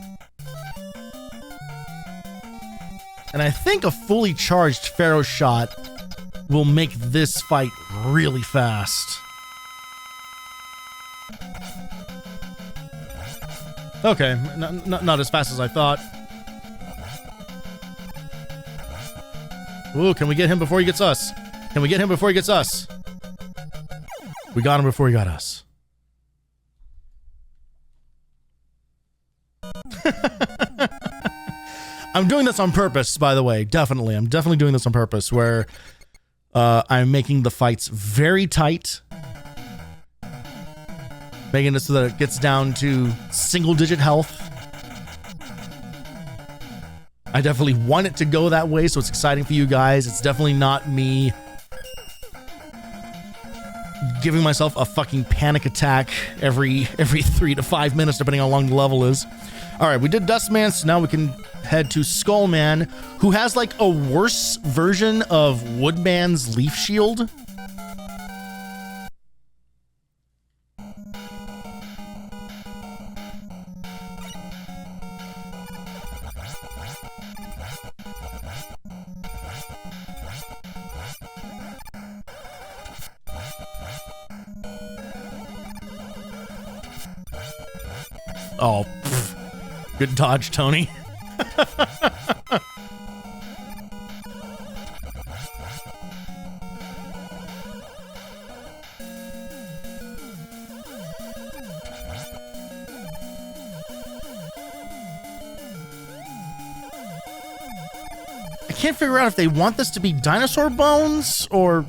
Speaker 1: And I think a fully charged Pharaoh shot will make this fight really fast. Okay, not as fast as I thought. Ooh, can we get him before he gets us? Can we get him before he gets us? We got him before he got us. I'm doing this on purpose, by the way. Definitely. I'm definitely doing this on purpose, where I'm making the fights very tight. Making it so that it gets down to single-digit health. I definitely want it to go that way, so it's exciting for you guys. It's definitely not me giving myself a fucking panic attack every 3 to 5 minutes, depending on how long the level is. All right, we did Dustman, so now we can head to Skullman, who has like a worse version of Woodman's Leaf Shield. Oh, pff. Good dodge, Tony. I can't figure out if they want this to be dinosaur bones or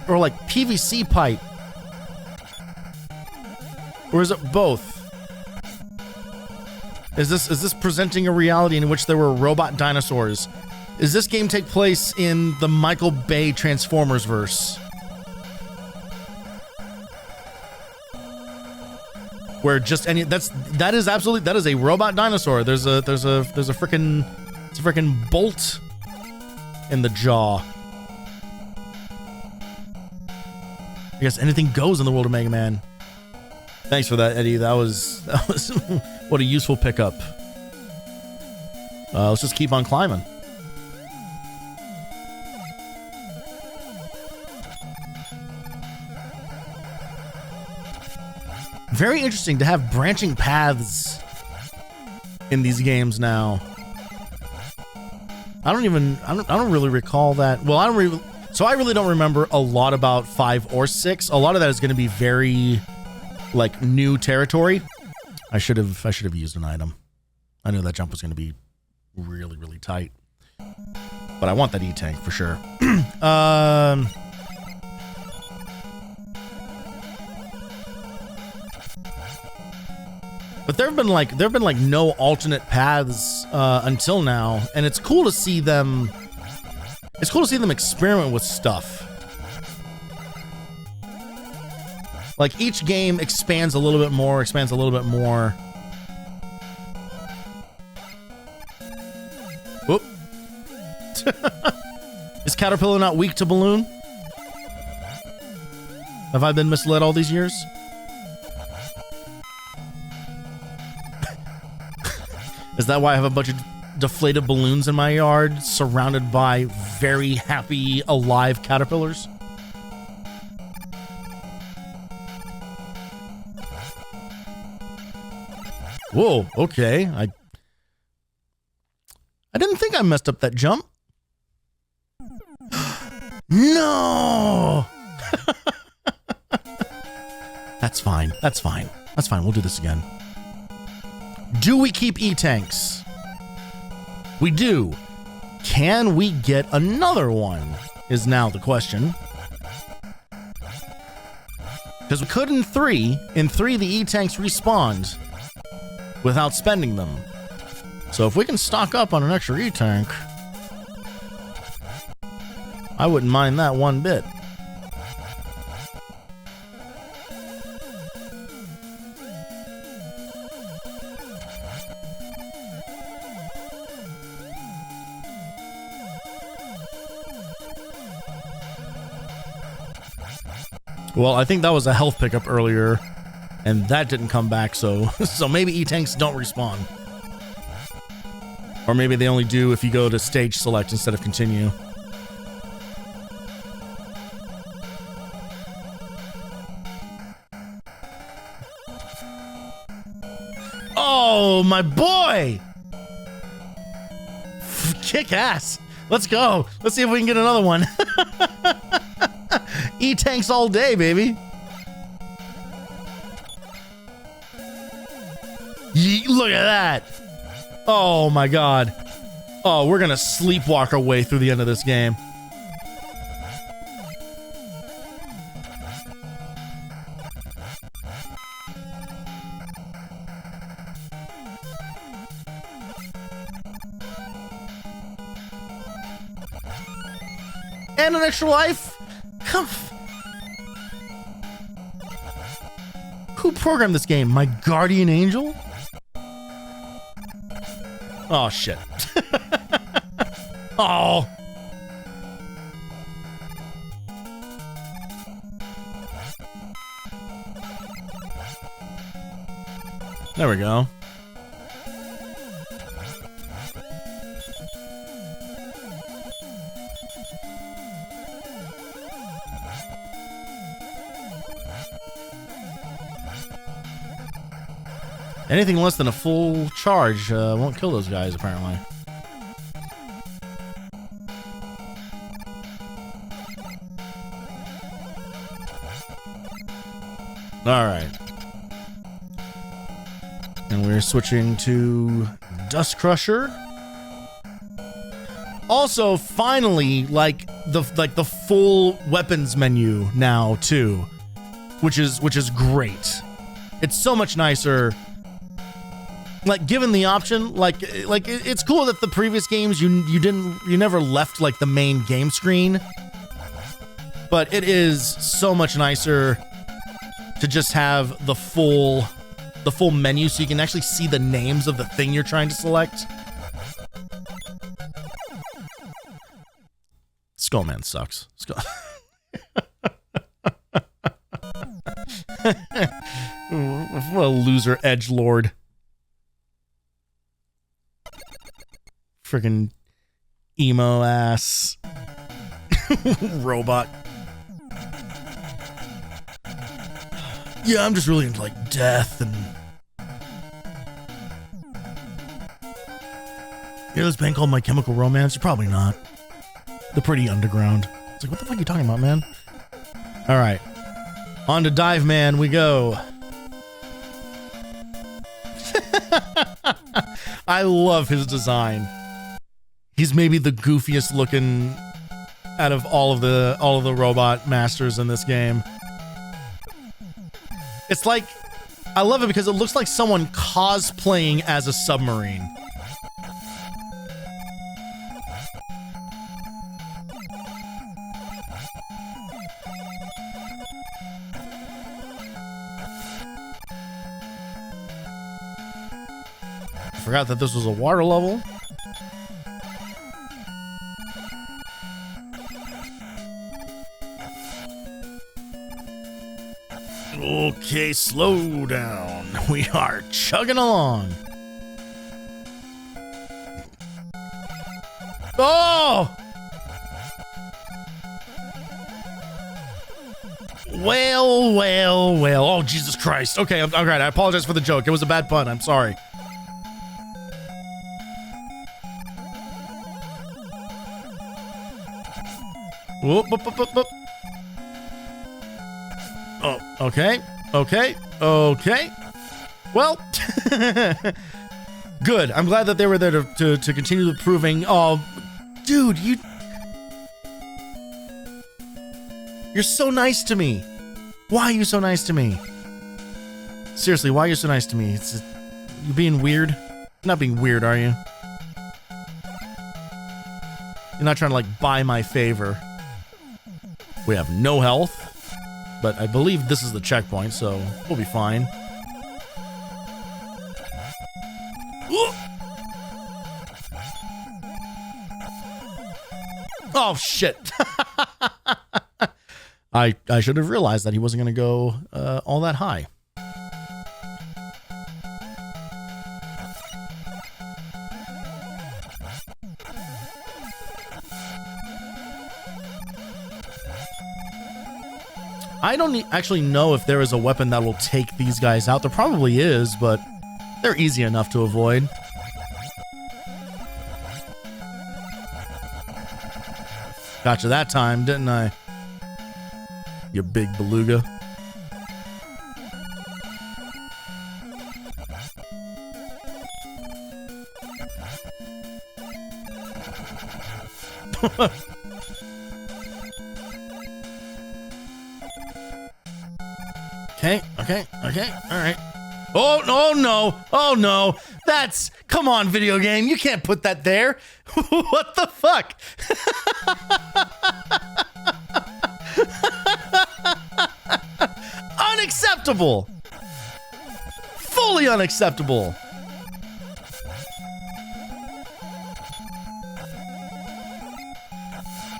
Speaker 1: like PVC pipe. Or is it both? Is this presenting a reality in which there were robot dinosaurs? Does this game take place in the Michael Bay Transformers verse? Where just that is a robot dinosaur. There's a freaking bolt in the jaw. I guess anything goes in the world of Mega Man. Thanks for that, Eddie. That was what a useful pickup. Let's just keep on climbing. Very interesting to have branching paths in these games now. I don't really recall that. Well, I really don't remember a lot about 5 or 6. A lot of that is going to be very like new territory. I should have used an item. I knew that jump was going to be really, really tight. But I want that E-tank for sure. But there have been like no alternate paths until now, and it's cool to see them. It's cool to see them experiment with stuff. Like each game expands a little bit more. Caterpillar not weak to balloon? Have I been misled all these years? Is that why I have a bunch of deflated balloons in my yard surrounded by very happy, alive caterpillars? Whoa, okay. I didn't think I messed up that jump. No! That's fine. That's fine. That's fine. We'll do this again. Do we keep E-tanks? We do. Can we get another one? Is now the question. Because we could in 3. In 3, the E-tanks respawned without spending them. So if we can stock up on an extra E-tank, I wouldn't mind that one bit. Well, I think that was a health pickup earlier, and that didn't come back, so maybe E-tanks don't respawn. Or maybe they only do if you go to stage select instead of continue. Oh, my boy! Kick ass. Let's go. Let's see if we can get another one. E-tanks all day, baby. Look at that. Oh my god. Oh, we're gonna sleepwalk our way through the end of this game. And an extra life? Who programmed this game? My guardian angel? Oh, shit. Oh. There we go. Anything less than a full charge won't kill those guys, apparently. Alright. And we're switching to Dust Crusher. Also, finally, the full weapons menu now, too. Which is great. It's so much nicer. Like, given the option, it's cool that the previous games you never left like the main game screen, but it is so much nicer to just have the full menu so you can actually see the names of the thing you're trying to select. Skullman sucks. What a loser edgelord. Friggin' emo ass robot. Yeah, I'm just really into like death and you know this band called My Chemical Romance? You're probably not. They're pretty underground. It's like, what the fuck are you talking about, man? Alright. On to Dive Man we go. I love his design. He's maybe the goofiest looking out of all of the robot masters in this game. It's like, I love it because it looks like someone cosplaying as a submarine. I forgot that this was a water level. Okay, slow down. We are chugging along. Oh! Well. Oh, Jesus Christ. Okay, I'm right. I apologize for the joke. It was a bad pun. I'm sorry. Whoop. Oh, okay. Well, good. I'm glad that they were there to continue the proving. Oh, dude, you're so nice to me. Why are you so nice to me? Seriously, why are you so nice to me? You being weird? You're not being weird, are you? You're not trying to, like, buy my favor. We have no health, but I believe this is the checkpoint, so we'll be fine. Oh, shit. I should have realized that he wasn't going to go all that high. I don't actually know if there is a weapon that will take these guys out. There probably is, but they're easy enough to avoid. Gotcha that time, didn't I? You big beluga. Okay, all right. Oh no. Come on, video game. You can't put that there. What the fuck? Unacceptable. Fully unacceptable.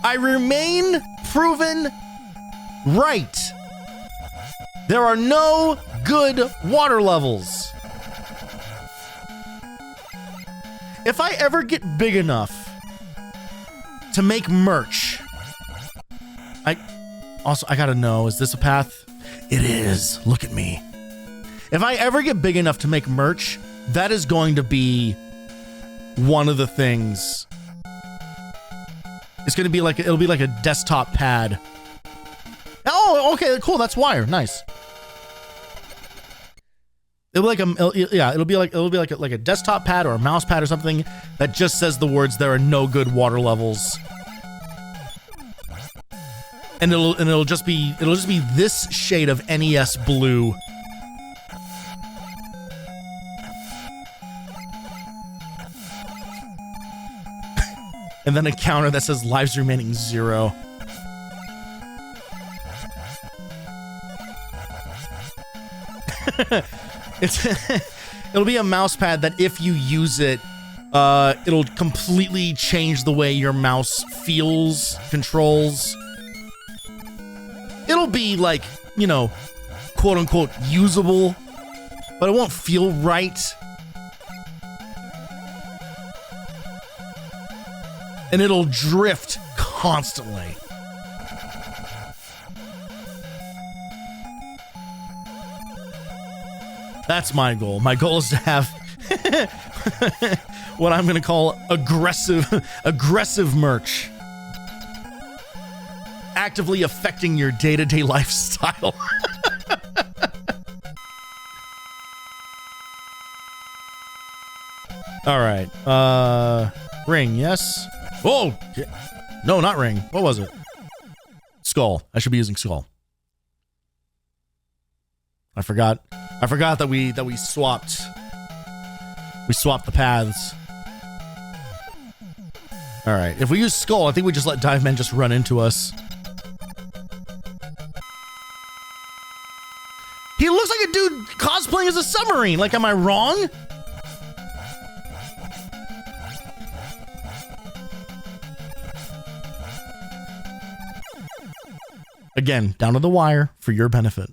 Speaker 1: I remain proven right. There are no good water levels. If I ever get big enough to make merch, I gotta know, is this a path? It is. Look at me. If I ever get big enough to make merch, that is going to be one of the things. It's gonna be like, it'll be like a desktop pad. Oh, okay, cool. That's wire. Nice. It'll be like a desktop pad or a mouse pad or something that just says the words "there are no good water levels," and it'll just be this shade of NES blue. And then a counter that says lives remaining 0. It'll be a mouse pad that if you use it, it'll completely change the way your mouse feels, controls. It'll be like, quote unquote usable, but it won't feel right. And it'll drift constantly. That's my goal. My goal is to have what I'm going to call aggressive merch. Actively affecting your day-to-day lifestyle. All right. Ring, yes? Oh! No, not ring. What was it? Skull. I should be using skull. I forgot that we swapped the paths. All right, if we use skull, I think we just let Dive Man just run into us. He looks like a dude cosplaying as a submarine. Like, am I wrong? Again, down to the wire for your benefit.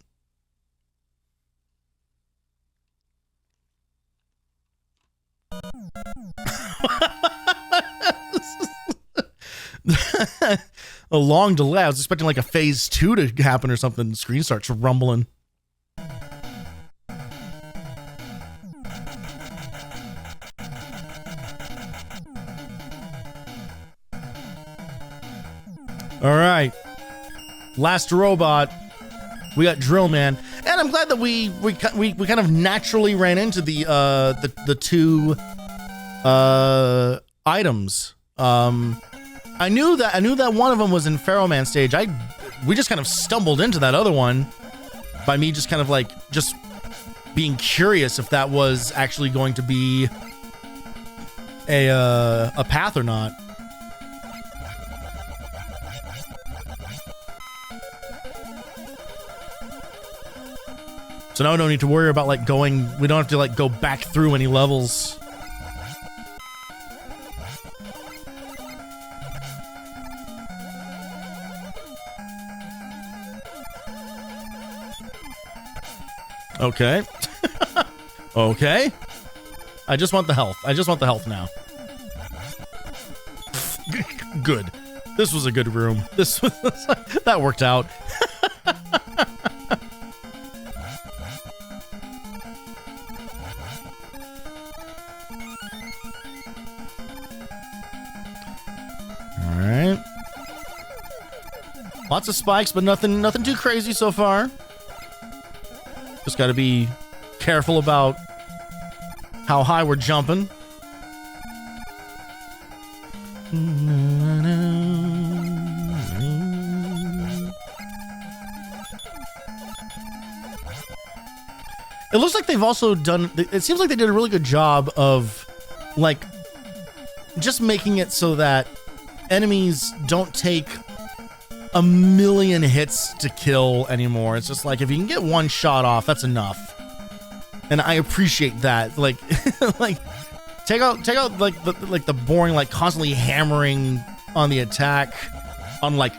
Speaker 1: A long delay. I was expecting like a phase 2 to happen or something. The screen starts rumbling. All right, last robot. We got Drill Man, and I'm glad that we kind of naturally ran into the two items. I knew that one of them was in Pharaoh Man stage. We just kind of stumbled into that other one by me just kind of like just being curious if that was actually going to be a path or not. So now we don't need to worry about like going, we don't have to like go back through any levels. Okay. Okay. I just want the health. I just want the health now. Good. This was a good room. This was, that worked out. Alright. Lots of spikes, but nothing too crazy so far. Just gotta be careful about how high we're jumping. It looks like they've also done, it seems like they did a really good job of like just making it so that enemies don't take a million hits to kill anymore. It's just like if you can get one shot off, that's enough. And I appreciate that. Like like take out like the boring like constantly hammering on the attack on like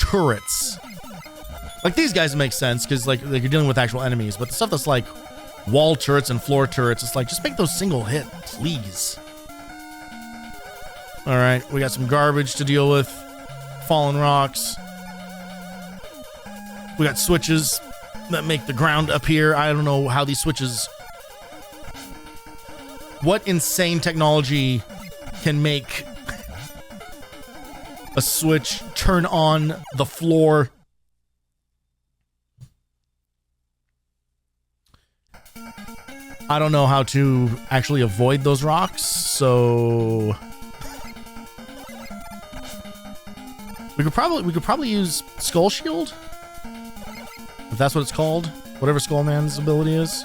Speaker 1: turrets. Like these guys make sense because like you're dealing with actual enemies, but the stuff that's like wall turrets and floor turrets, it's like just make those single hit, please. All right, we got some garbage to deal with. Fallen rocks. We got switches that make the ground appear. I don't know how these switches... What insane technology can make a switch turn on the floor? I don't know how to actually avoid those rocks, so... We could probably use Skull Shield, if that's what it's called. Whatever Skullman's ability is.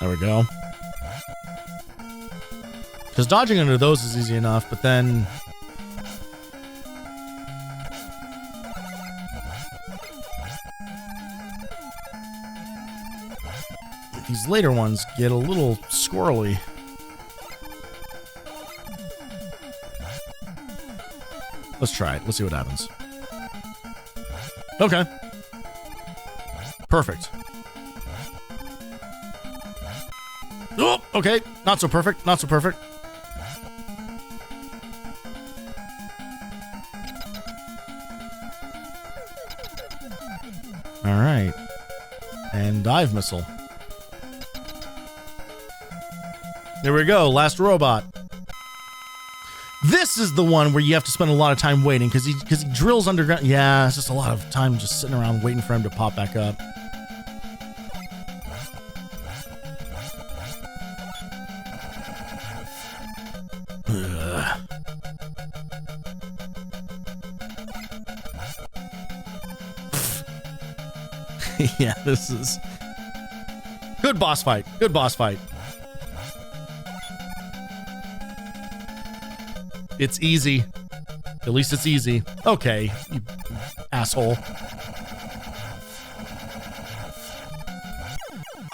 Speaker 1: There we go. Because dodging under those is easy enough, but then... These later ones get a little squirrely. Let's try it. Let's see what happens. Okay. Perfect. Oh, okay. Not so perfect. Not so perfect. All right. And dive missile. There we go, last robot. This is the one where you have to spend a lot of time waiting because he drills underground. Yeah, it's just a lot of time just sitting around waiting for him to pop back up. Yeah, this is good boss fight. Good boss fight. It's easy. At least it's easy. Okay, you asshole.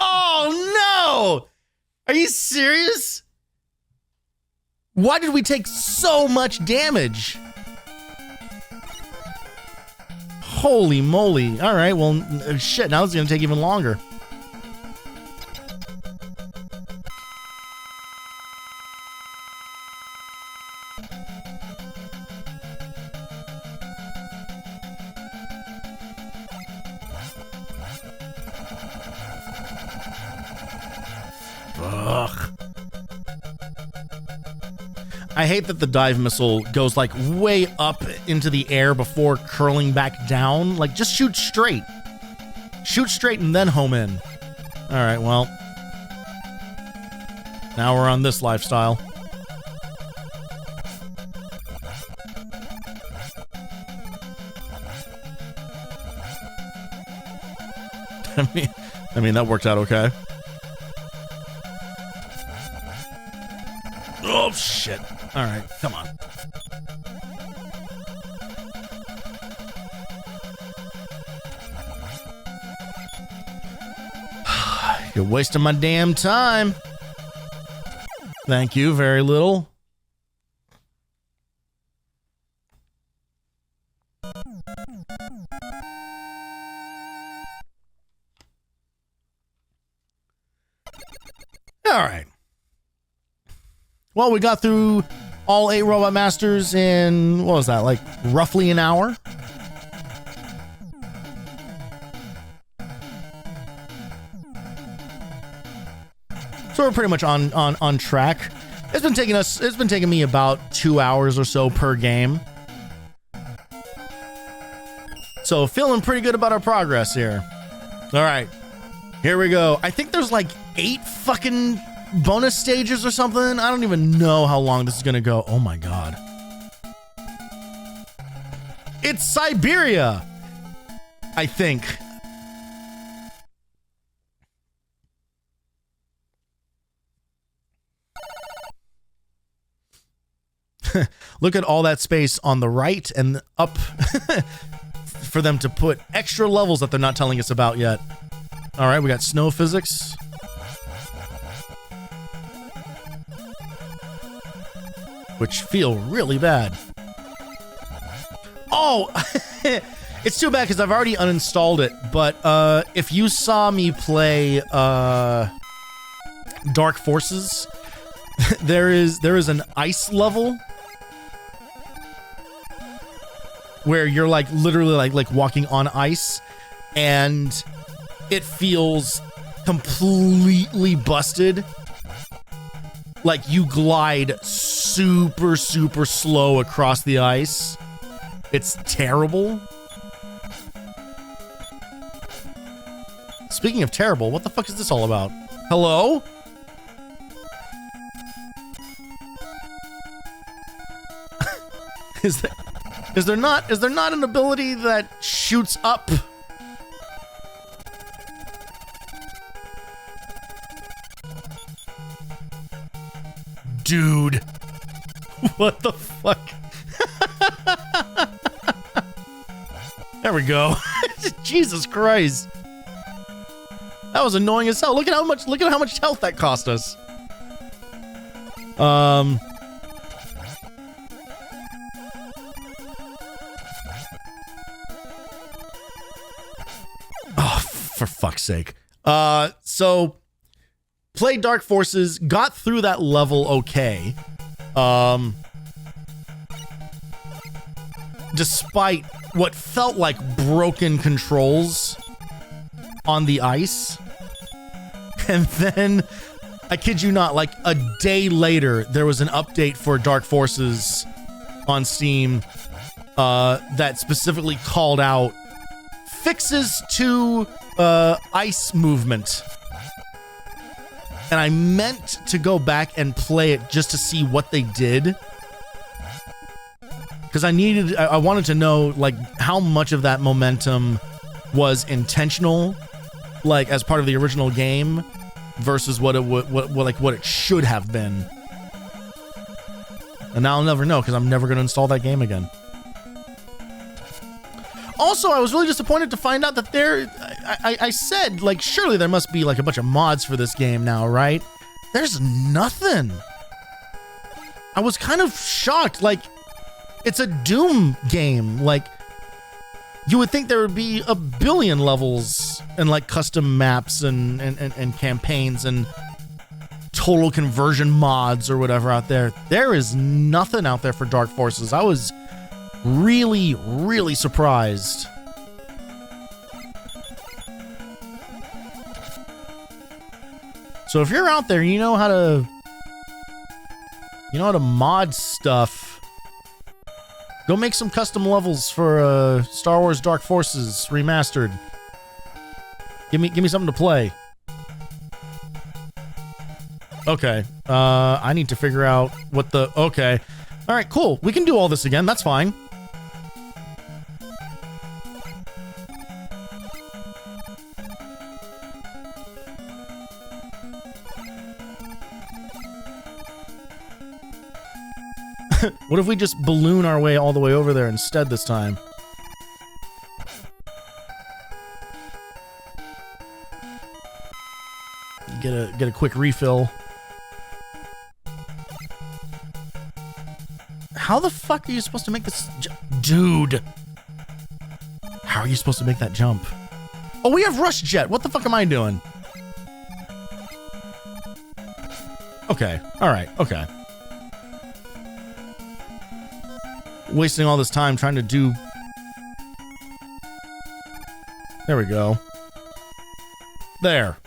Speaker 1: Oh no! Are you serious? Why did we take so much damage? Holy moly. All right, well, shit, now it's going to take even longer. Ugh. I hate that the dive missile goes like way up into the air before curling back down. Like, just shoot straight. Shoot straight and then home in. All right, well. Now we're on this lifestyle. I mean, that worked out okay. Oh, shit. All right, come on. You're wasting my damn time. Thank you, very little. All right. Well, we got through all 8 Robot Masters in, what was that, like roughly an hour? So we're pretty much on track. It's been taking me about 2 hours or so per game. So feeling pretty good about our progress here. All right, here we go. I think there's like 8 fucking bonus stages or something. I don't even know how long this is gonna go. Oh my god. It's Siberia, I think. Look at all that space on the right and up for them to put extra levels that they're not telling us about yet. All right, we got snow physics. Which feel really bad. Oh, it's too bad because I've already uninstalled it. But if you saw me play Dark Forces, there is an ice level where you're like literally like walking on ice, and it feels completely busted. Like you glide super slow across the ice. It's terrible. Speaking of terrible, what the fuck is this all about? Hello? Is there not an ability that shoots up? Dude. What the fuck? There we go. Jesus Christ. That was annoying as hell. Look at how much health that cost us. Oh, for fuck's sake. So played Dark Forces, got through that level okay. Despite what felt like broken controls on the ice. And then, I kid you not, like a day later, there was an update for Dark Forces on Steam that specifically called out fixes to ice movement. And I meant to go back and play it just to see what they did. Because I wanted to know like how much of that momentum was intentional, like as part of the original game, versus what it should have been. And now I'll never know because I'm never going to install that game again. Also, I was really disappointed to find out that I said, like, surely there must be like a bunch of mods for this game now, right? There's nothing. I was kind of shocked. Like, it's a Doom game. Like, You would think there would be a billion levels and like custom maps and campaigns and total conversion mods or whatever out there. There is nothing out there for Dark Forces. I was really, really surprised. So if you're out there, you know how to mod stuff, go make some custom levels for Star Wars Dark Forces Remastered. Give me something to play. Okay. I need to figure out what the... Okay. All right, cool. We can do all this again. That's fine. What if we just balloon our way all the way over there instead this time? Get a quick refill. How the fuck are you supposed to make this dude? How are you supposed to make that jump? Oh, we have Rush Jet. What the fuck am I doing? Okay. All right. Okay. Wasting all this time trying to do... There we go. There.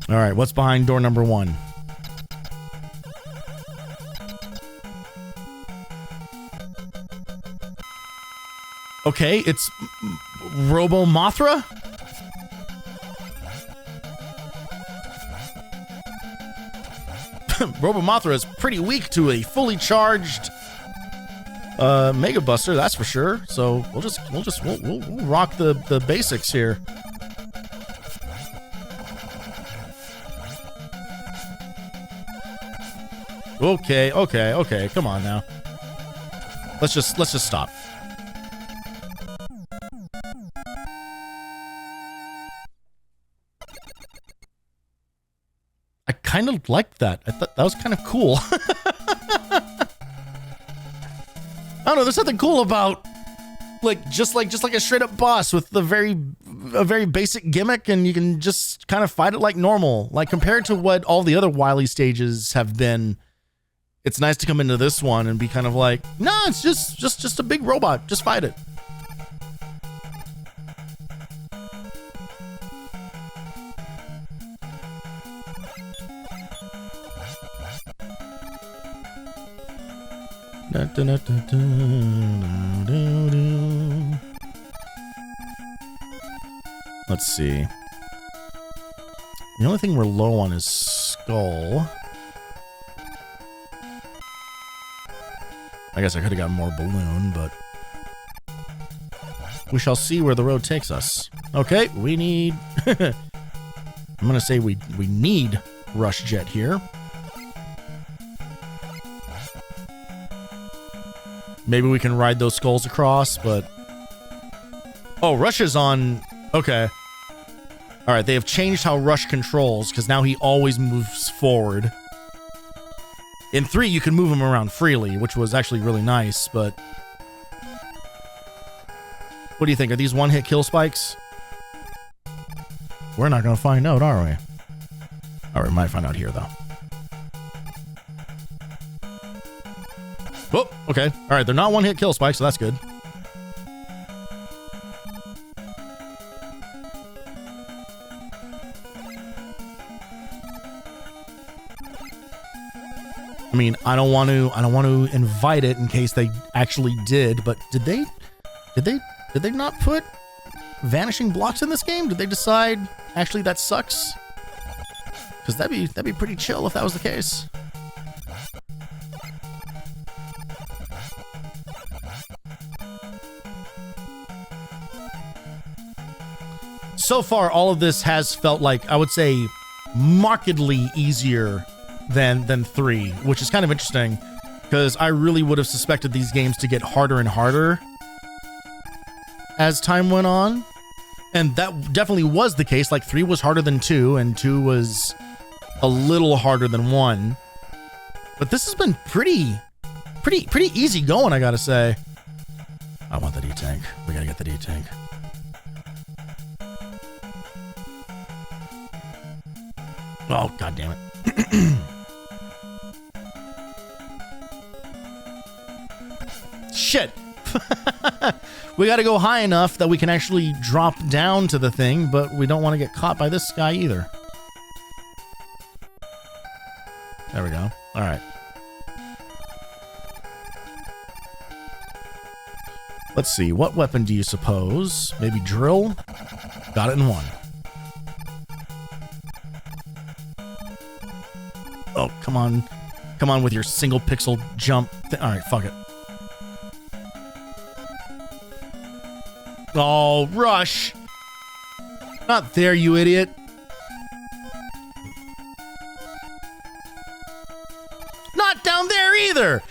Speaker 1: All right, what's behind door number 1? Okay, it's Robo Mothra? Robo Mothra is pretty weak to a fully charged Mega Buster, that's for sure. So we'll rock the basics here. Okay. Come on now. Let's just stop. I kind of liked that. I thought that was kind of cool. I don't know. There's something cool about just like a straight up boss with a very basic gimmick, and you can just kind of fight it like normal. Like compared to what all the other Wily stages have been, it's nice to come into this one and be kind of like, no, it's just a big robot. Just fight it. Let's see. The only thing we're low on is Skull. I guess I could have got more balloon, but we shall see where the road takes us. Okay, we need... I'm gonna say we need Rush Jet here. Maybe we can ride those skulls across, but... Oh, Rush is on... Okay. Alright, they have changed how Rush controls, because now he always moves forward. In 3, you can move him around freely, which was actually really nice, but... What do you think? Are these one-hit kill spikes? We're not going to find out, are we? Alright, we might find out here, though. Oh, okay. Alright, they're not one-hit kill spikes, so that's good. I mean, I don't want to invite it in case they actually did, but did they not put vanishing blocks in this game? Did they decide actually that sucks? Because that'd be pretty chill if that was the case. So far, all of this has felt like, I would say, markedly easier than 3, which is kind of interesting because I really would have suspected these games to get harder and harder as time went on, and that definitely was the case. Like 3 was harder than 2, and 2 was a little harder than 1. But this has been pretty easy going, I gotta say. I want the D-tank. We gotta get the D-tank. Oh, god damn it. Shit. We gotta go high enough that we can actually drop down to the thing, but we don't want to get caught by this guy either. There we go. All right. Let's see. What weapon do you suppose? Maybe drill? Got it in 1. Oh, come on. Come on with your single pixel jump. All right, fuck it. Oh, rush. Not there, you idiot. Not down there either.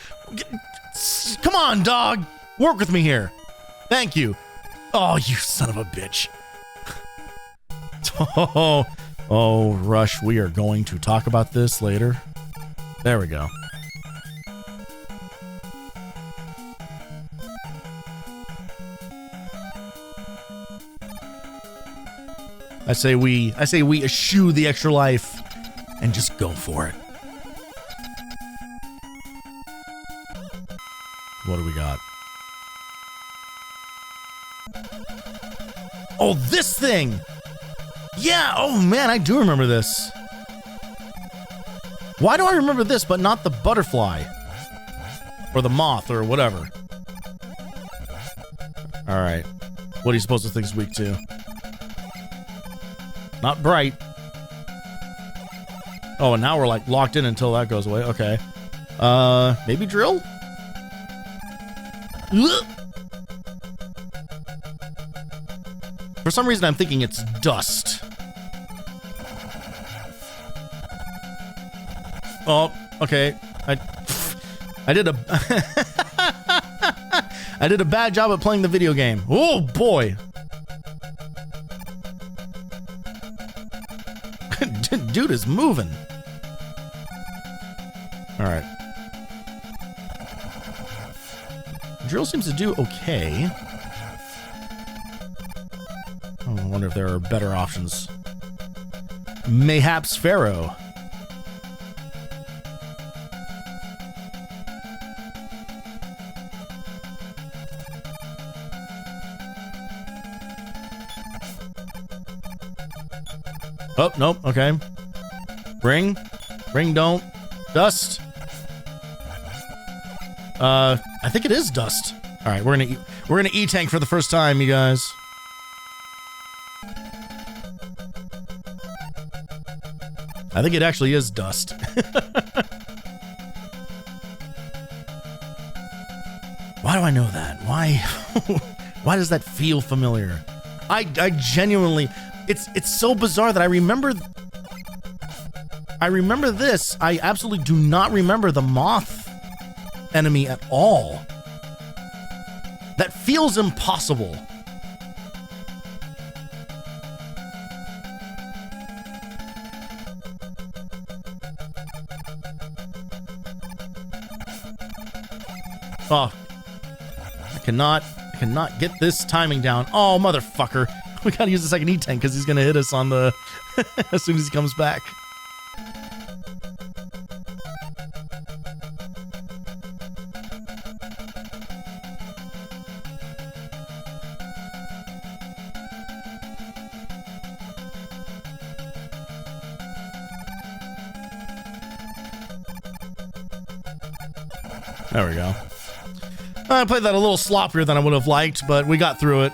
Speaker 1: Come on, dog. Work with me here. Thank you. Oh, you son of a bitch. Oh, Rush, we are going to talk about this later. There we go. I say we eschew the extra life and just go for it. What do we got? Oh, this thing! Yeah, oh man, I do remember this. Why do I remember this but not the butterfly? Or the moth or whatever. Alright. What are you supposed to think is weak to? Not bright. Oh, and now we're like locked in until that goes away. Okay. Maybe drill? For some reason, I'm thinking it's dust. Oh, okay. I did a I did a bad job at playing the video game. Oh boy. Dude is moving. All right. Drill seems to do okay. Oh, I wonder if there are better options. Mayhaps Pharaoh. Oh, nope, okay. Ring, don't. Dust. I think it is dust. All right, we're gonna E-tank for the first time, you guys. I think it actually is dust. Why do I know that? Why? Why does that feel familiar? I genuinely, it's so bizarre that I remember this. I absolutely do not remember the moth enemy at all. That feels impossible. Oh, I cannot get this timing down. Oh, motherfucker. We gotta use the second E-tank because he's gonna hit us on the as soon as he comes back. There we go. I played that a little sloppier than I would have liked, but we got through it.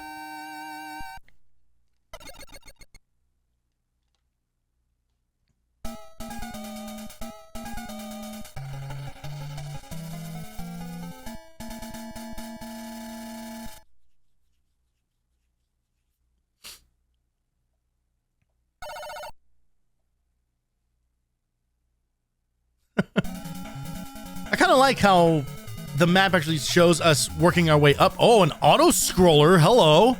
Speaker 1: I kind of like how the map actually shows us working our way up. Oh, an auto scroller. Hello.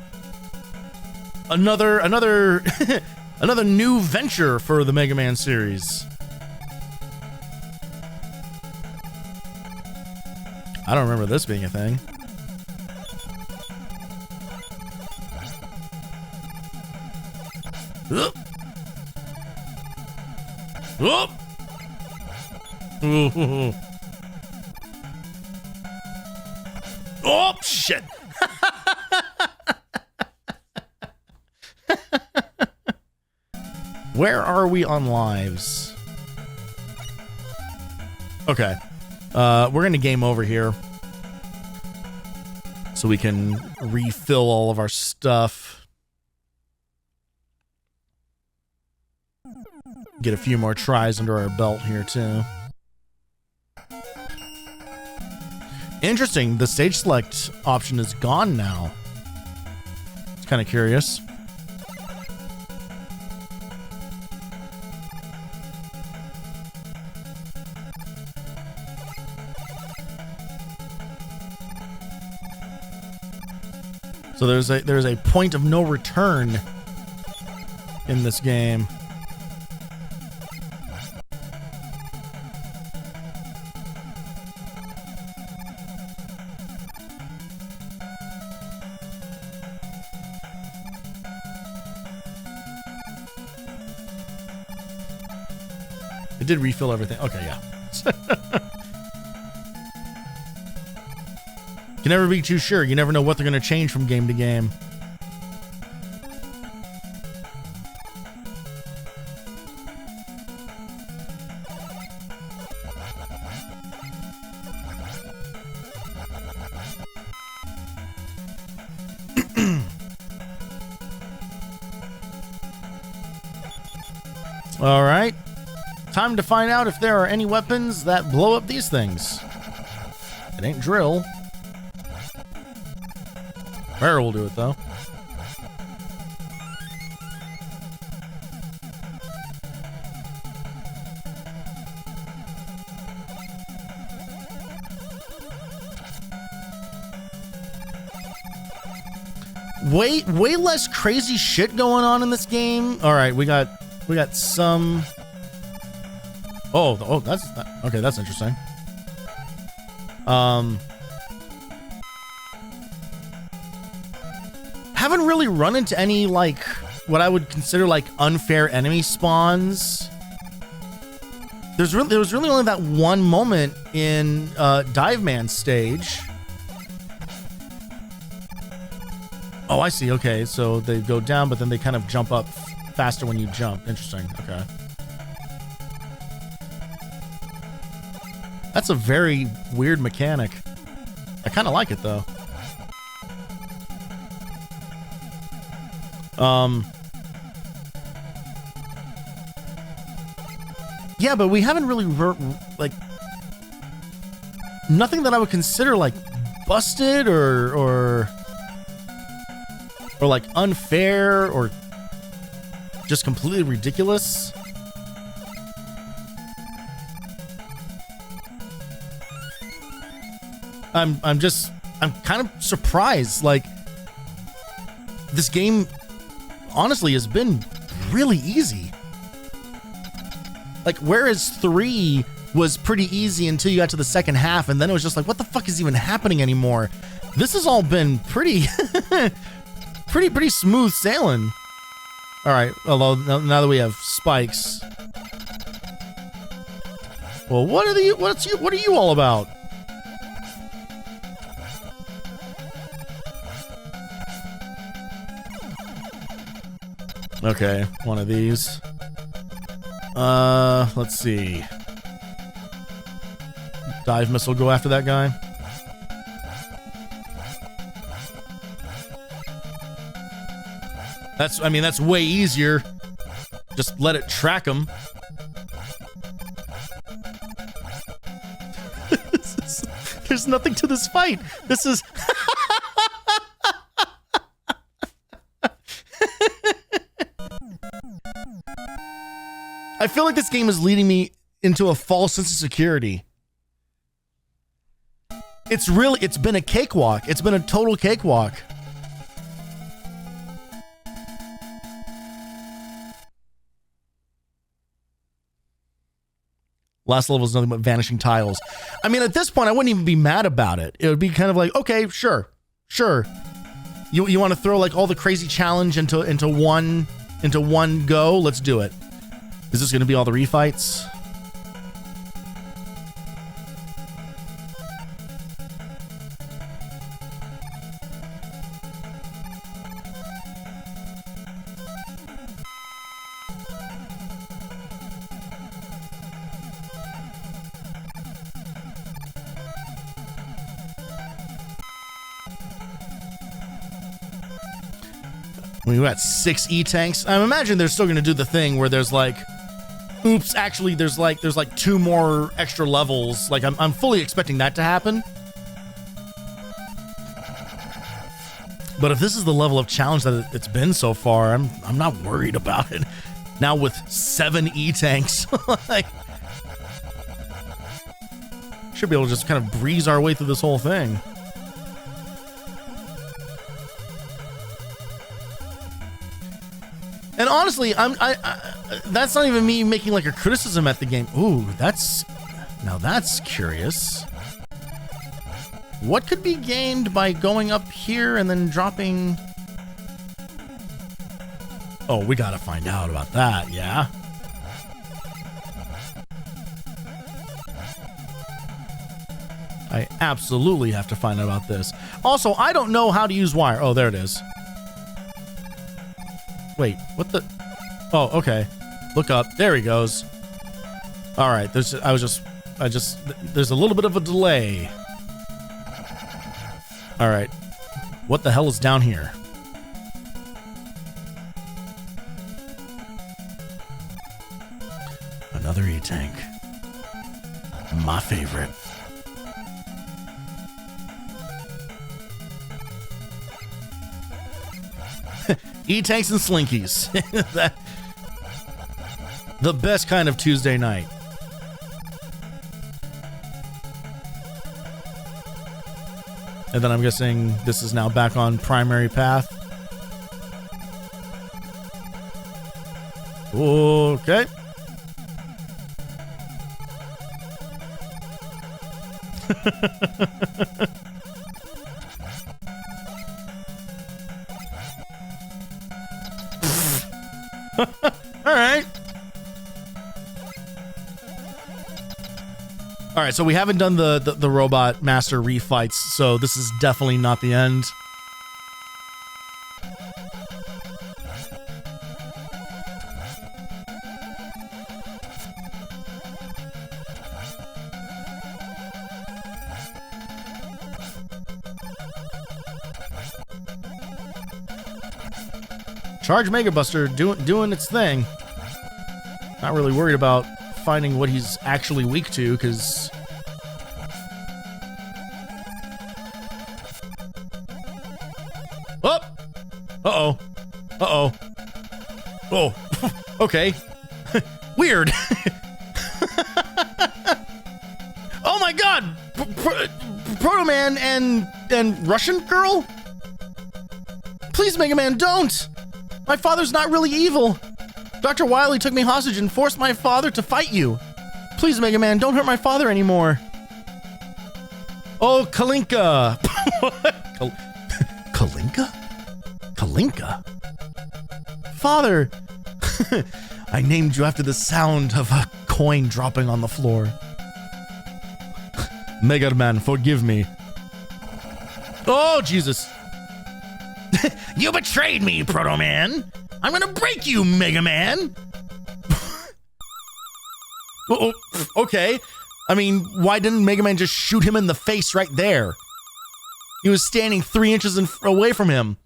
Speaker 1: Another another new venture for the Mega Man series. I don't remember this being a thing. Oh, shit. Where are we on lives? Okay. We're going to game over here so we can refill all of our stuff. Get a few more tries under our belt here, too. Interesting. The stage select option is gone now. It's kind of curious. So there's a point of no return in this game. It did refill everything. Okay, yeah. You can never be too sure. You never know what they're going to change from game to game. All right. Time to find out if there are any weapons that blow up these things. It ain't drill. Barrel will do it, though. Way less crazy shit going on in this game. All right, we got some. Oh, that's okay. That's interesting. Haven't really run into any, like, what I would consider, like, unfair enemy spawns. There was really only that one moment in Dive Man stage. Oh, I see. Okay, so they go down, but then they kind of jump up faster when you jump. Interesting. Okay. That's a very weird mechanic. I kind of like it, though. Yeah, but we haven't really, like, nothing that I would consider, like, busted or like, unfair or just completely ridiculous. I'm kind of surprised. Like, this game honestly has been really easy. Like, whereas 3 was pretty easy until you got to the second half, and then it was just like, what the fuck is even happening anymore? This has all been pretty pretty smooth sailing. All right, although now that we have spikes. Well, what are you all about? Okay, one of these. Let's see. Dive missile go after that guy. That's way easier. Just let it track him. There's nothing to this fight. This is I feel like this game is leading me into a false sense of security. It's been a cakewalk. It's been a total cakewalk. Last level is nothing but vanishing tiles. I mean, at this point, I wouldn't even be mad about it. It would be kind of like, okay, sure. You want to throw like all the crazy challenge into one go? Let's do it. Is this going to be all the refights? We got 6 E-tanks. I imagine they're still going to do the thing where there's like, oops, actually there's like 2 more extra levels. Like I'm fully expecting that to happen. But if this is the level of challenge that it's been so far, I'm not worried about it. Now with 7 E-tanks, like, should be able to just kind of breeze our way through this whole thing. And honestly, that's not even me making like a criticism at the game. Ooh, now that's curious. What could be gained by going up here and then dropping? Oh, we gotta find out about that, yeah? I absolutely have to find out about this. Also, I don't know how to use wire. Oh, there it is. Wait, what the? Oh, okay. Look up. There he goes. All right. There's a little bit of a delay. All right. What the hell is down here? Another E-tank. My favorite. E-tanks and slinkies. The best kind of Tuesday night. And then I'm guessing this is now back on primary path. Okay. All right, so we haven't done the robot master refights, so this is definitely not the end. Charge Mega Buster doing its thing. Not really worried about finding what he's actually weak to, because oh, okay. Weird. Oh my god, Proto Man and Russian girl? Please, Mega Man, don't. My father's not really evil. Dr. Wily took me hostage and forced my father to fight you. Please, Mega Man, don't hurt my father anymore. Oh, Kalinka. Kalinka? Kalinka? Father, I named you after the sound of a coin dropping on the floor. Mega Man, forgive me. Oh, Jesus. You betrayed me, Proto Man. I'm gonna break you, Mega Man. Oh, okay. I mean, why didn't Mega Man just shoot him in the face right there? He was standing 3 inches away from him.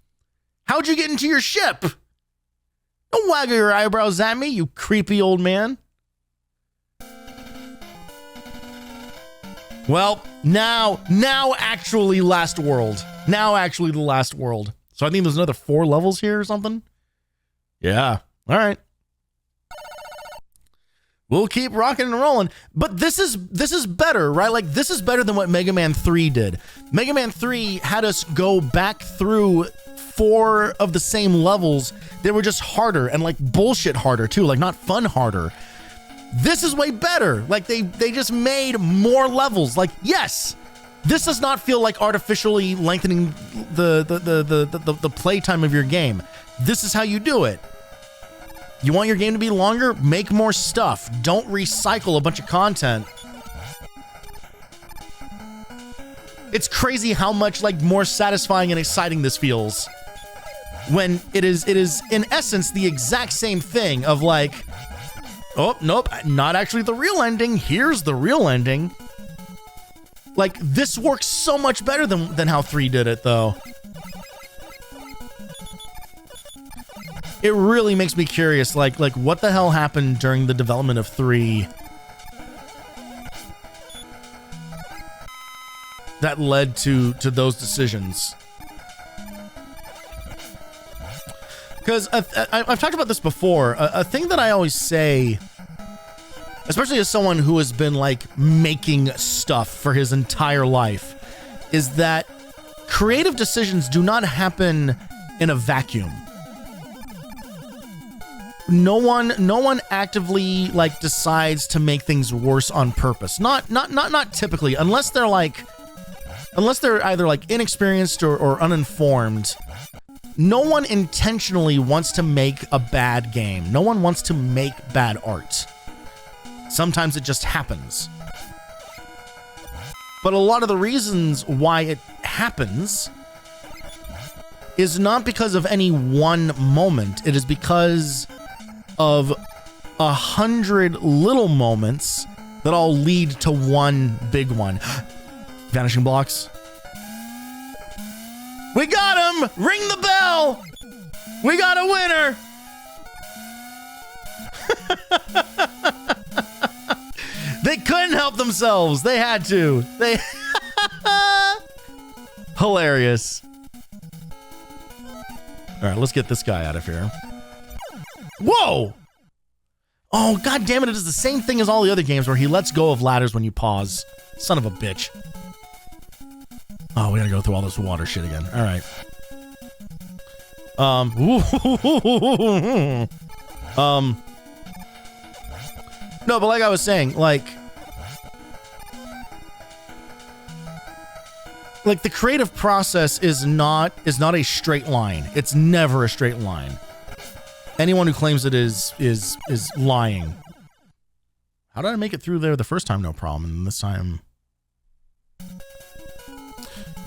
Speaker 1: How'd you get into your ship? Don't waggle your eyebrows at me, you creepy old man. Well, now actually last world. Now actually the last world. So I think there's another 4 levels here or something. Yeah. All right. We'll keep rocking and rolling. But this is better, right? Like, this is better than what Mega Man 3 did. Mega Man 3 had us go back through 4 of the same levels. They were just harder and like bullshit harder too, like not fun harder. This is way better. Like they just made more levels. Like, yes, this does not feel like artificially lengthening the playtime of your game. This is how you do it. You want your game to be longer? Make more stuff. Don't recycle a bunch of content. It's crazy how much like more satisfying and exciting this feels when it is in essence the exact same thing of like, oh, nope, not actually the real ending. Here's the real ending. Like, this works so much better than how 3 did it, though. It really makes me curious, like what the hell happened during the development of 3 that led to those decisions. Because I've talked about this before. A thing that I always say, especially as someone who has been like making stuff for his entire life, is that creative decisions do not happen in a vacuum. No one actively like decides to make things worse on purpose. Not typically, unless they're either like inexperienced or uninformed. No one intentionally wants to make a bad game. No one wants to make bad art. Sometimes it just happens. But a lot of the reasons why it happens is not because of any one moment. It is because of 100 little moments that all lead to one big one. Vanishing blocks. We got him! Ring the bell! We got a winner! They couldn't help themselves. They had to. They hilarious. All right, let's get this guy out of here. Whoa! Oh, god damn it, it is the same thing as all the other games where he lets go of ladders when you pause. Son of a bitch. Oh, we gotta go through all this water shit again. All right. No, but like I was saying, like the creative process is not a straight line. It's never a straight line. Anyone who claims it is lying. How did I make it through there the first time? No problem. And this time,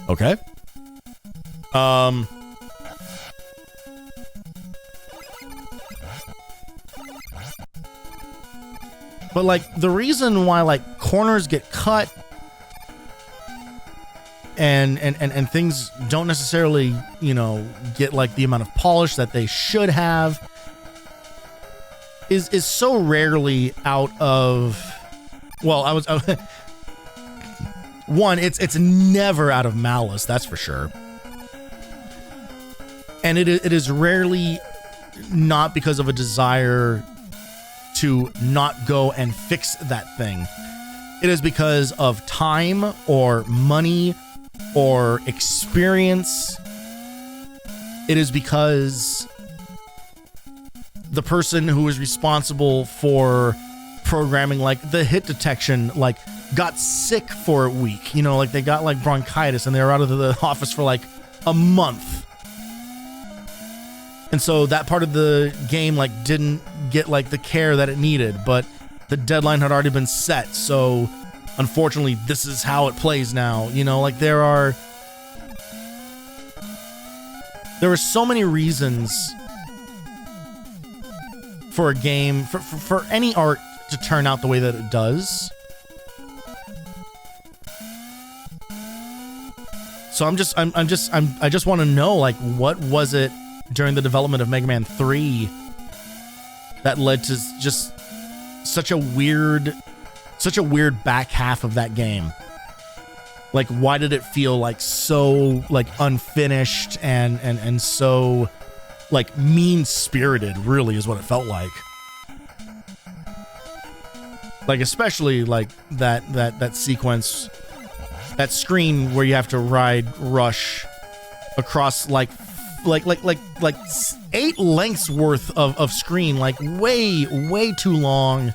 Speaker 1: okay. But like the reason why like corners get cut and things don't necessarily, you know, get like the amount of polish that they should have is so rarely out of, well, one, it's never out of malice, that's for sure. And it is rarely not because of a desire to not go and fix that thing. It is because of time or money or experience. It is because the person who is responsible for programming like the hit detection like got sick for a week, you know, like they got like bronchitis and they were out of the office for like a month. And so that part of the game like didn't get like the care that it needed, but the deadline had already been set. So unfortunately, this is how it plays now. You know, like there are so many reasons for a game, for any art to turn out the way that it does. So I just want to know, like, what was it during the development of Mega Man 3 that led to just such a weird back half of that game? Like, why did it feel like so like unfinished and so like mean-spirited, really, is what it felt like. Like, especially like that sequence, that screen where you have to ride Rush across like 8 lengths worth of screen, like way too long.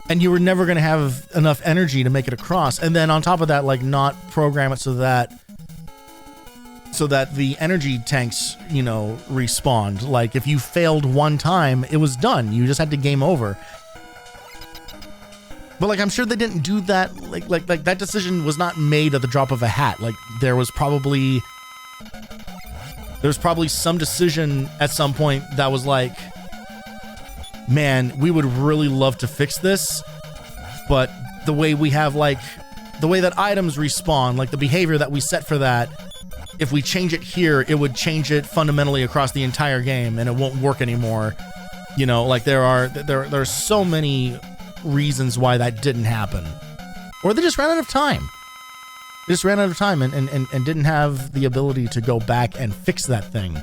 Speaker 1: and you were never going to have enough energy to make it across. And then on top of that, like not program it so that the energy tanks, you know, respawned. Like if you failed one time, it was done. You just had to game over. But like, I'm sure they didn't do that. Like that decision was not made at the drop of a hat. Like there was probably some decision at some point that was like, man, we would really love to fix this, but the way we have like, the way that items respawn, like the behavior that we set for that, if we change it here, it would change it fundamentally across the entire game and it won't work anymore. You know, like there are so many reasons why that didn't happen. Or they just ran out of time. They just ran out of time and didn't have the ability to go back and fix that thing.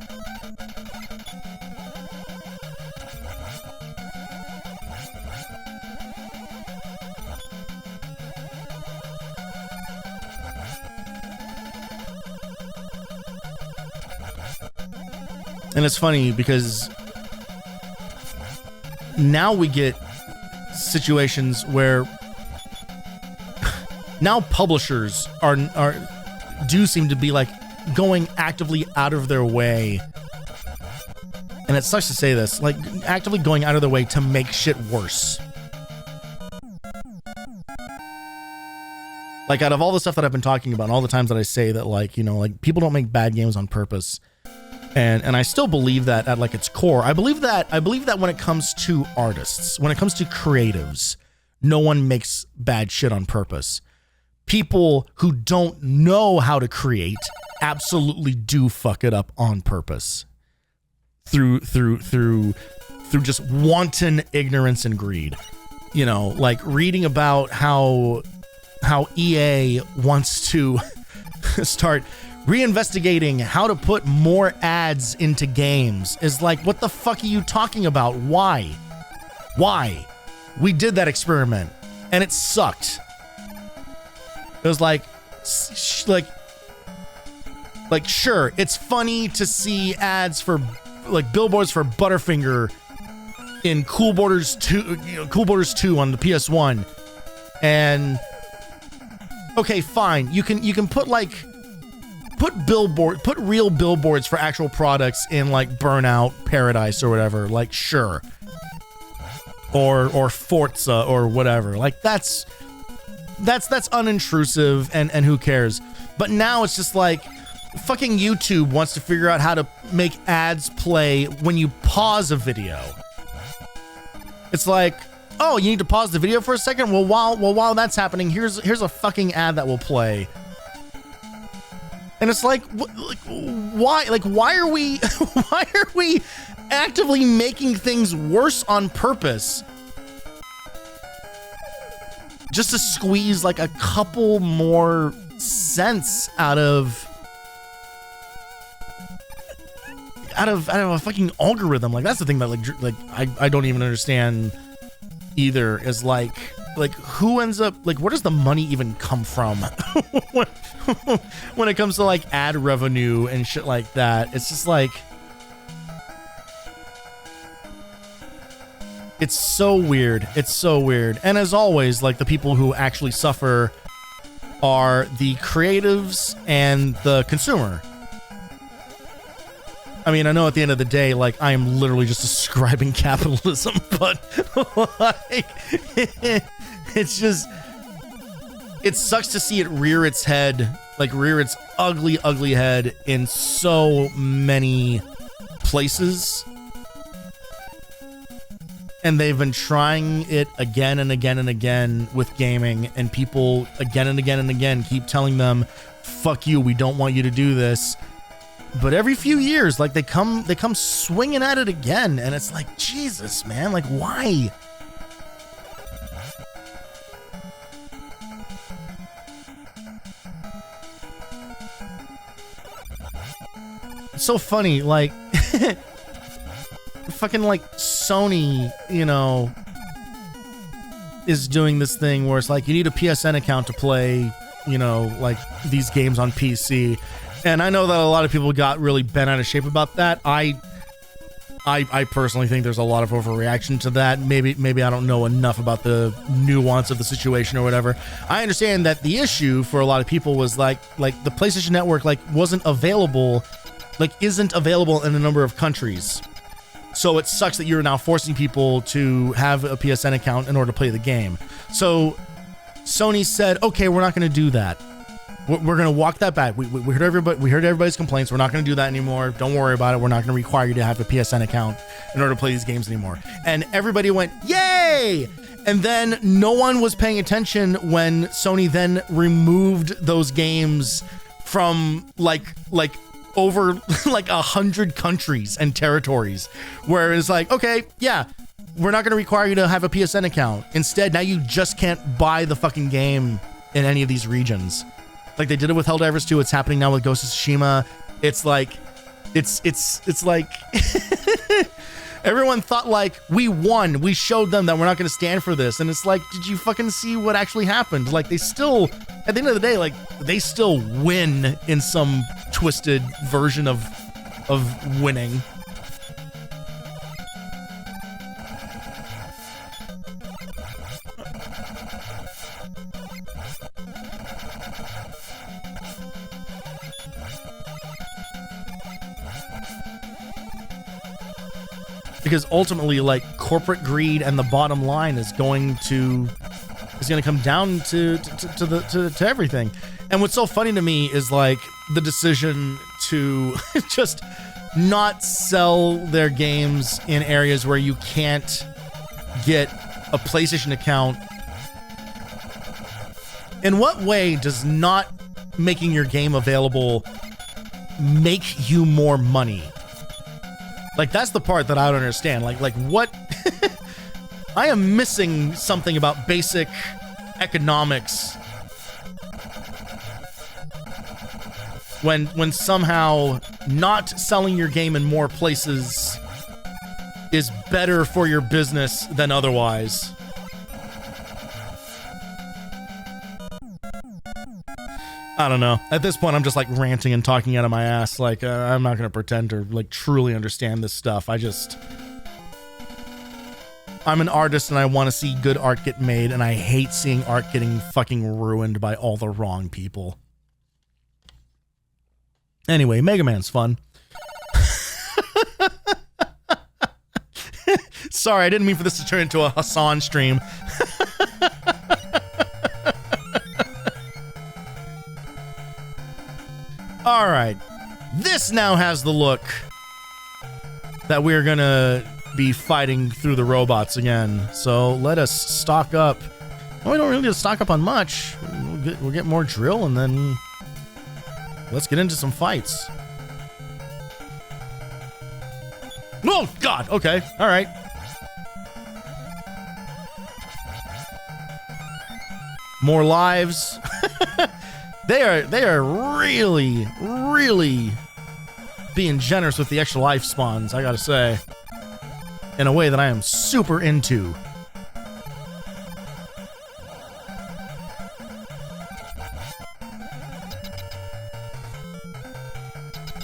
Speaker 1: And it's funny because now we get situations where now publishers do seem to be like going actively out of their way. And it sucks to say this, like actively going out of their way to make shit worse. Like out of all the stuff that I've been talking about, and all the times that I say that, like, you know, like people don't make bad games on purpose. And I still believe that at like its core. I believe that when it comes to artists, when it comes to creatives, no one makes bad shit on purpose. People who don't know how to create absolutely do fuck it up on purpose. Through just wanton ignorance and greed. You know, like reading about how EA wants to start reinvestigating how to put more ads into games is like, what the fuck are you talking about? Why? We did that experiment and it sucked. It was like sure, it's funny to see ads for like billboards for Butterfinger in Cool Borders 2, you know, Cool Borders 2 on the PS1. And okay, fine. You can put real billboards for actual products in like Burnout Paradise or whatever, like sure. Or Forza or whatever. Like that's unintrusive and who cares? But now it's just like fucking YouTube wants to figure out how to make ads play when you pause a video. It's like, oh, you need to pause the video for a second? Well, while that's happening, here's a fucking ad that will play. And it's like, why? Like, why are we actively making things worse on purpose? Just to squeeze like a couple more cents out of a fucking algorithm. Like that's the thing that like I don't even understand either, is like who ends up, like where does the money even come from when it comes to like ad revenue and shit like that? It's just like, it's so weird. And as always, like the people who actually suffer are the creatives and the consumer. I mean, I know at the end of the day, like, I am literally just describing capitalism, but, like, it's just, it sucks to see it rear its ugly, ugly head in so many places. And they've been trying it again and again and again with gaming, and people again and again and again keep telling them, fuck you, we don't want you to do this. But every few years, like they come swinging at it again, and it's like, Jesus, man, like why? It's so funny, like fucking like Sony, you know, is doing this thing where it's like you need a PSN account to play, you know, like these games on PC. And I know that a lot of people got really bent out of shape about that. I I personally think there's a lot of overreaction to that. Maybe I don't know enough about the nuance of the situation or whatever. I understand that the issue for a lot of people was like the PlayStation Network isn't available in a number of countries. So it sucks that you're now forcing people to have a PSN account in order to play the game. So Sony said, okay, we're not going to do that. We're going to walk that back. We heard everybody. We heard everybody's complaints. We're not going to do that anymore. Don't worry about it. We're not going to require you to have a PSN account in order to play these games anymore. And everybody went, yay! And then no one was paying attention when Sony then removed those games from over 100 countries and territories, where it's like, okay, yeah, we're not going to require you to have a PSN account. Instead, now you just can't buy the fucking game in any of these regions. Like they did it with Helldivers 2. It's happening now with Ghost of Tsushima. It's like everyone thought like we won. We showed them that we're not going to stand for this. And it's like, did you fucking see what actually happened? Like they still, at the end of the day, like they still win in some twisted version of winning. Because ultimately, like, corporate greed and the bottom line is going to come down to everything. And what's so funny to me is like the decision to just not sell their games in areas where you can't get a PlayStation account. In what way does not making your game available make you more money? Like, that's the part that I don't understand. Like what? I am missing something about basic economics when somehow not selling your game in more places is better for your business than otherwise. I don't know. At this point, I'm just like ranting and talking out of my ass. Like, I'm not going to pretend to like truly understand this stuff. I'm an artist and I want to see good art get made, and I hate seeing art getting fucking ruined by all the wrong people. Anyway, Mega Man's fun. Sorry, I didn't mean for this to turn into a Hassan stream. All right, this now has the look that we're gonna be fighting through the robots again. So let us stock up. Well, we don't really need to stock up on much. We'll get more drill, and then let's get into some fights. Oh God! Okay, all right. More lives. They are really, really being generous with the extra life spawns, I gotta say. In a way that I am super into.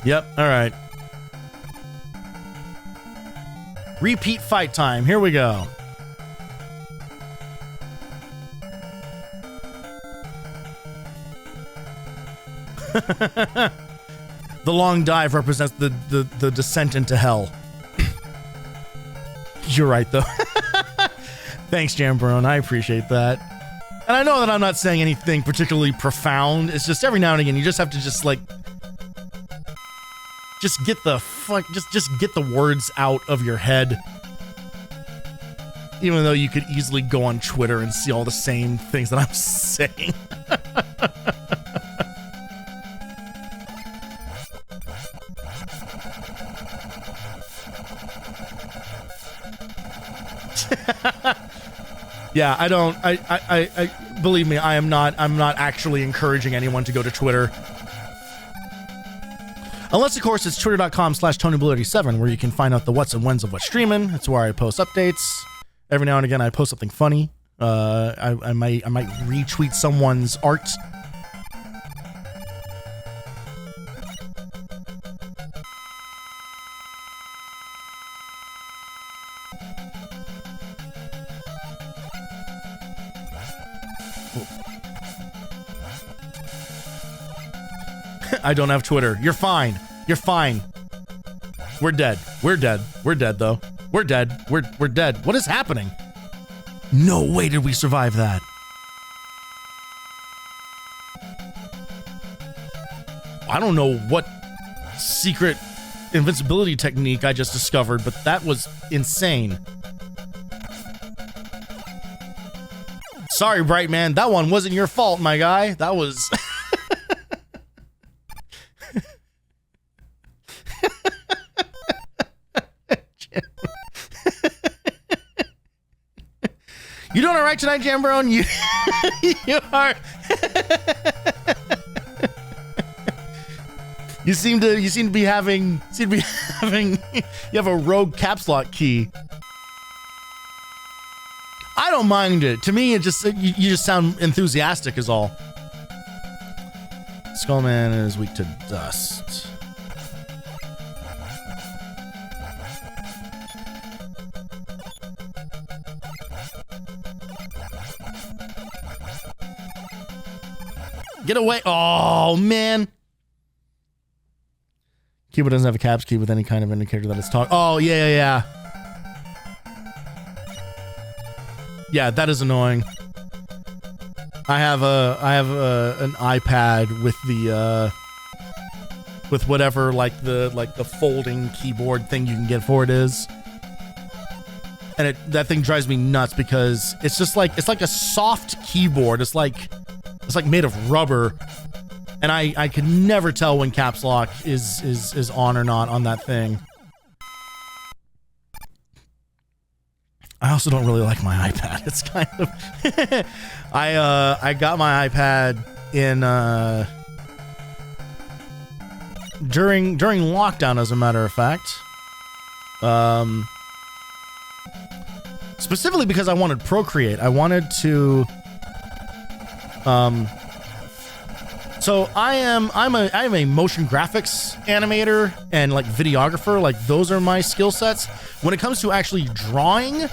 Speaker 1: Yep, alright. Repeat fight time, here we go. The long dive represents the descent into hell. You're right, though. Thanks, Jambrone. I appreciate that. And I know that I'm not saying anything particularly profound. It's just every now and again you just have to just like get the words out of your head. Even though you could easily go on Twitter and see all the same things that I'm saying. Yeah, I believe me, I'm not actually encouraging anyone to go to Twitter. Unless, of course, it's twitter.com/TonyBlue87, where you can find out the what's and when's of what's streaming. It's where I post updates. Every now and again, I post something funny. I might retweet someone's art. I don't have Twitter. You're fine. You're fine. We're dead. We're dead. We're dead, though. We're dead. We're dead. What is happening? No way did we survive that. I don't know what secret invincibility technique I just discovered, but that was insane. Sorry, Bright Man. That one wasn't your fault, my guy. That was... You doing all right tonight, Jambron? You are... You seem to be having you have a rogue caps lock key. I don't mind it. To me, it just you just sound enthusiastic is all. Skullman is weak to dust. Get away. Oh, man. Keyboard doesn't have a caps key with any kind of indicator that it's talking. Oh, yeah. Yeah, that is annoying. I have an iPad with the with whatever like the folding keyboard thing you can get for it is. And that thing drives me nuts because it's like a soft keyboard. It's like made of rubber. And I can never tell when caps lock is on or not on that thing. I also don't really like my iPad. It's kind of I got my iPad in during lockdown, as a matter of fact. Specifically because I wanted Procreate. I wanted to so I'm a motion graphics animator and like videographer. Like those are my skill sets. When it comes to actually drawing,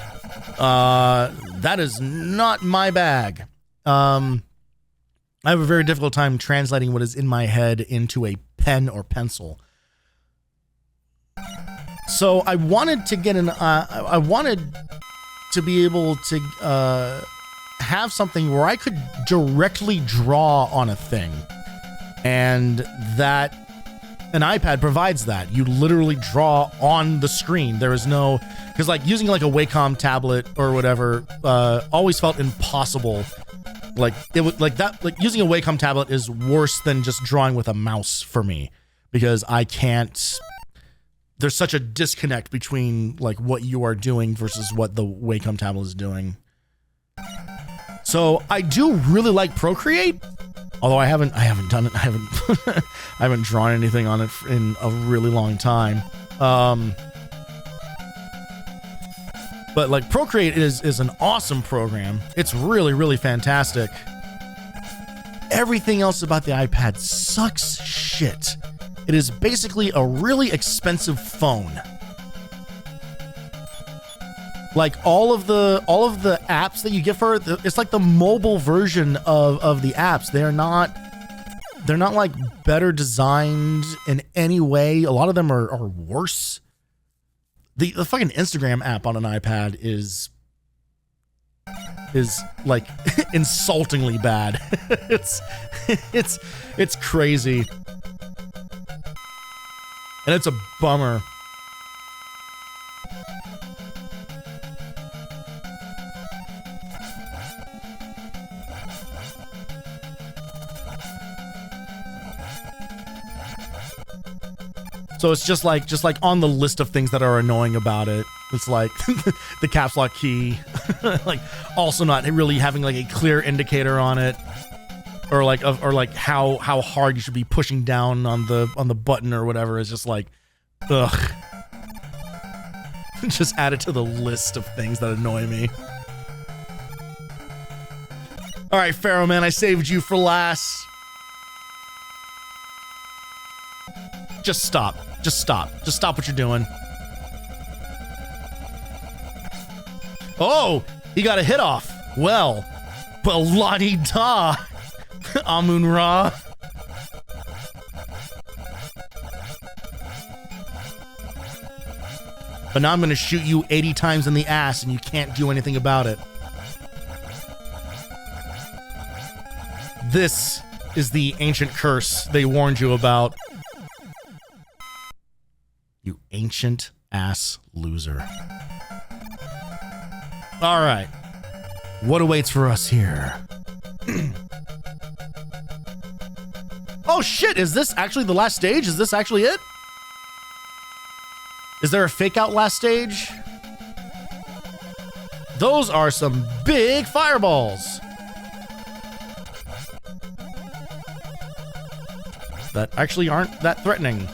Speaker 1: that is not my bag. I have a very difficult time translating what is in my head into a pen or pencil. So I wanted to get I wanted to be able to have something where I could directly draw on a thing. And that an iPad provides that. You literally draw on the screen. There is no, because like using like a Wacom tablet or whatever always felt impossible. Like it would like that. Like using a Wacom tablet is worse than just drawing with a mouse for me, because I can't. There's such a disconnect between like what you are doing versus what the Wacom tablet is doing. So I do really like Procreate. Although I haven't done it. I haven't drawn anything on it in a really long time. But like Procreate is an awesome program. It's really, really fantastic. Everything else about the iPad sucks shit. It is basically a really expensive phone. Like all of the apps that you get for it, it's like the mobile version of the apps. They're not like better designed in any way. A lot of them are worse. The fucking Instagram app on an iPad is like insultingly bad. It's crazy. And it's a bummer. So it's just like on the list of things that are annoying about it. It's like the caps lock key, like also not really having like a clear indicator on it, or like how hard you should be pushing down on the button or whatever. Is just like, ugh. Just add it to the list of things that annoy me. All right, Pharaoh man, I saved you for last. Just stop. Just stop. Just stop what you're doing. Oh, he got a hit off. Well, la-di-da, Amun-Ra. But now I'm going to shoot you 80 times in the ass and you can't do anything about it. This is the ancient curse they warned you about. You ancient ass loser. All right. What awaits for us here? Oh shit, is this actually the last stage? Is this actually it? Is there a fake out last stage? Those are some big fireballs. That actually aren't that threatening.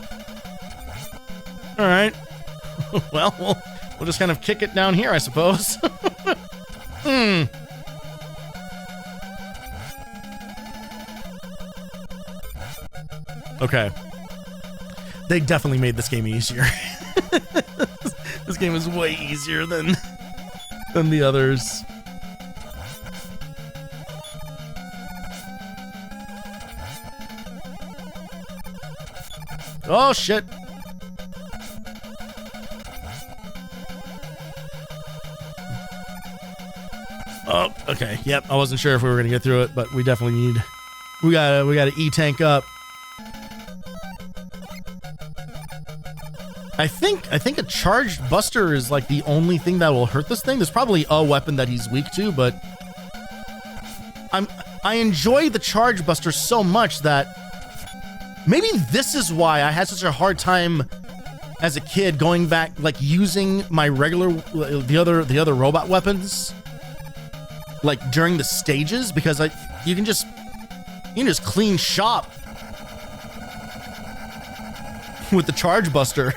Speaker 1: All right. Well, we'll just kind of kick it down here, I suppose. Okay. They definitely made this game easier. This game is way easier than the others. Oh shit. Oh, okay. Yep, I wasn't sure if we were gonna get through it, but we definitely we gotta E-tank up. I think a charged buster is like the only thing that will hurt this thing. There's probably a weapon that he's weak to, but I enjoy the charge buster so much that maybe this is why I had such a hard time as a kid going back, like using my regular the other robot weapons like during the stages, because you can just clean shop with the charge buster.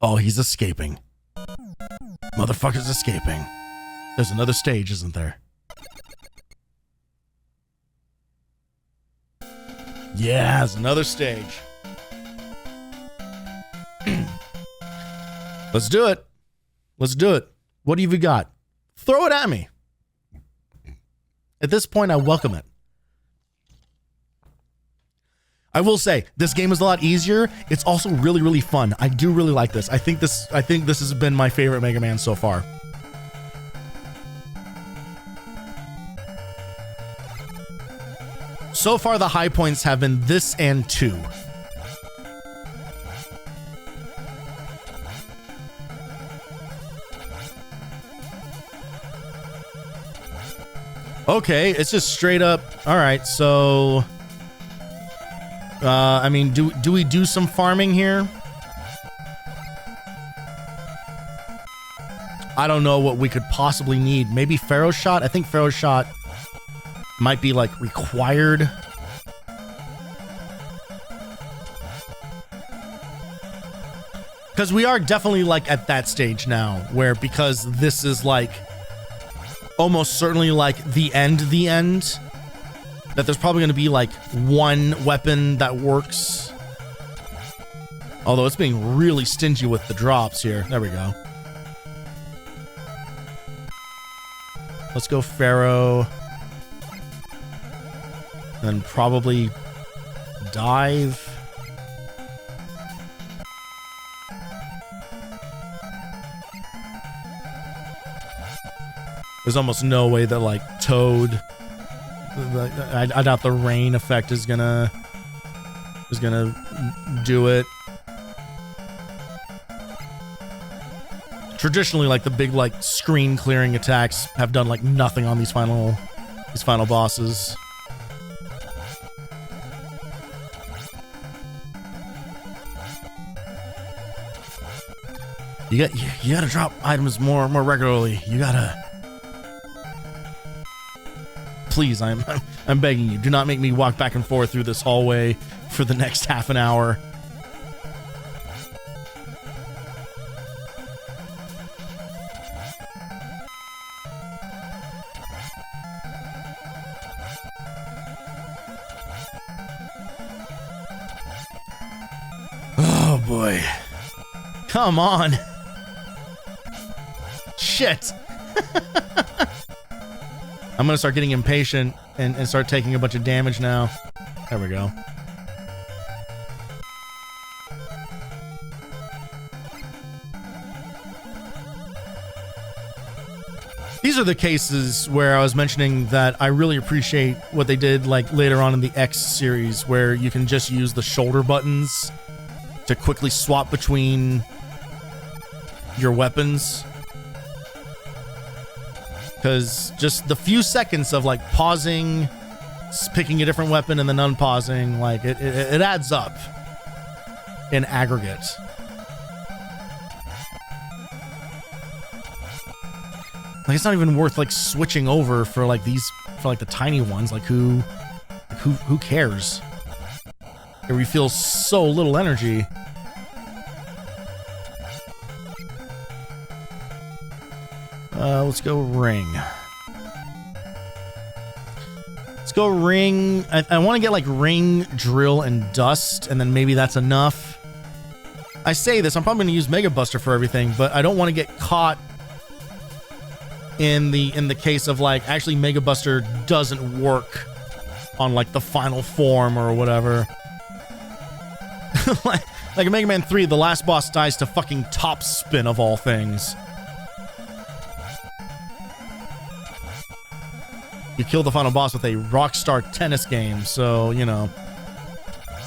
Speaker 1: Oh, he's escaping. Motherfucker's escaping. There's another stage, isn't there? Yeah, there's another stage. Let's do it. Let's do it. What have you got? Throw it at me. At this point, I welcome it. I will say, this game is a lot easier. It's also really, really fun. I do really like this. I think this has been my favorite Mega Man so far. So far, the high points have been this and 2. Okay, it's just straight up. All right, so I mean, do we do some farming here? I don't know what we could possibly need. Maybe Pharaoh Shot? I think Pharaoh Shot might be like required. Because we are definitely like at that stage now where, because this is like almost certainly like the end, that there's probably going to be like one weapon that works. Although it's being really stingy with the drops here. There we go. Let's go Pharaoh. Then probably dive. There's almost no way that like Toad, I doubt the rain effect is gonna do it. Traditionally, like the big like screen clearing attacks have done like nothing on these final bosses. You gotta drop items more regularly. You gotta. Please, I'm begging you. Do not make me walk back and forth through this hallway for the next half an hour. Oh boy. Come on. Shit. I'm gonna start getting impatient and start taking a bunch of damage now. There we go. These are the cases where I was mentioning that I really appreciate what they did like later on in the X series, where you can just use the shoulder buttons to quickly swap between your weapons. Because just the few seconds of like pausing, picking a different weapon, and then unpausing, like it adds up in aggregate. Like, it's not even worth like switching over for like these, for like the tiny ones. Like who cares? It refills so little energy. Let's go ring. Let's go ring. I want to get like ring, drill, and dust, and then maybe that's enough. I say this, I'm probably going to use Mega Buster for everything, but I don't want to get caught in the case of like actually Mega Buster doesn't work on like the final form or whatever. like in Mega Man 3, the last boss dies to fucking top spin of all things. You kill the final boss with a Rockstar tennis game, so, you know,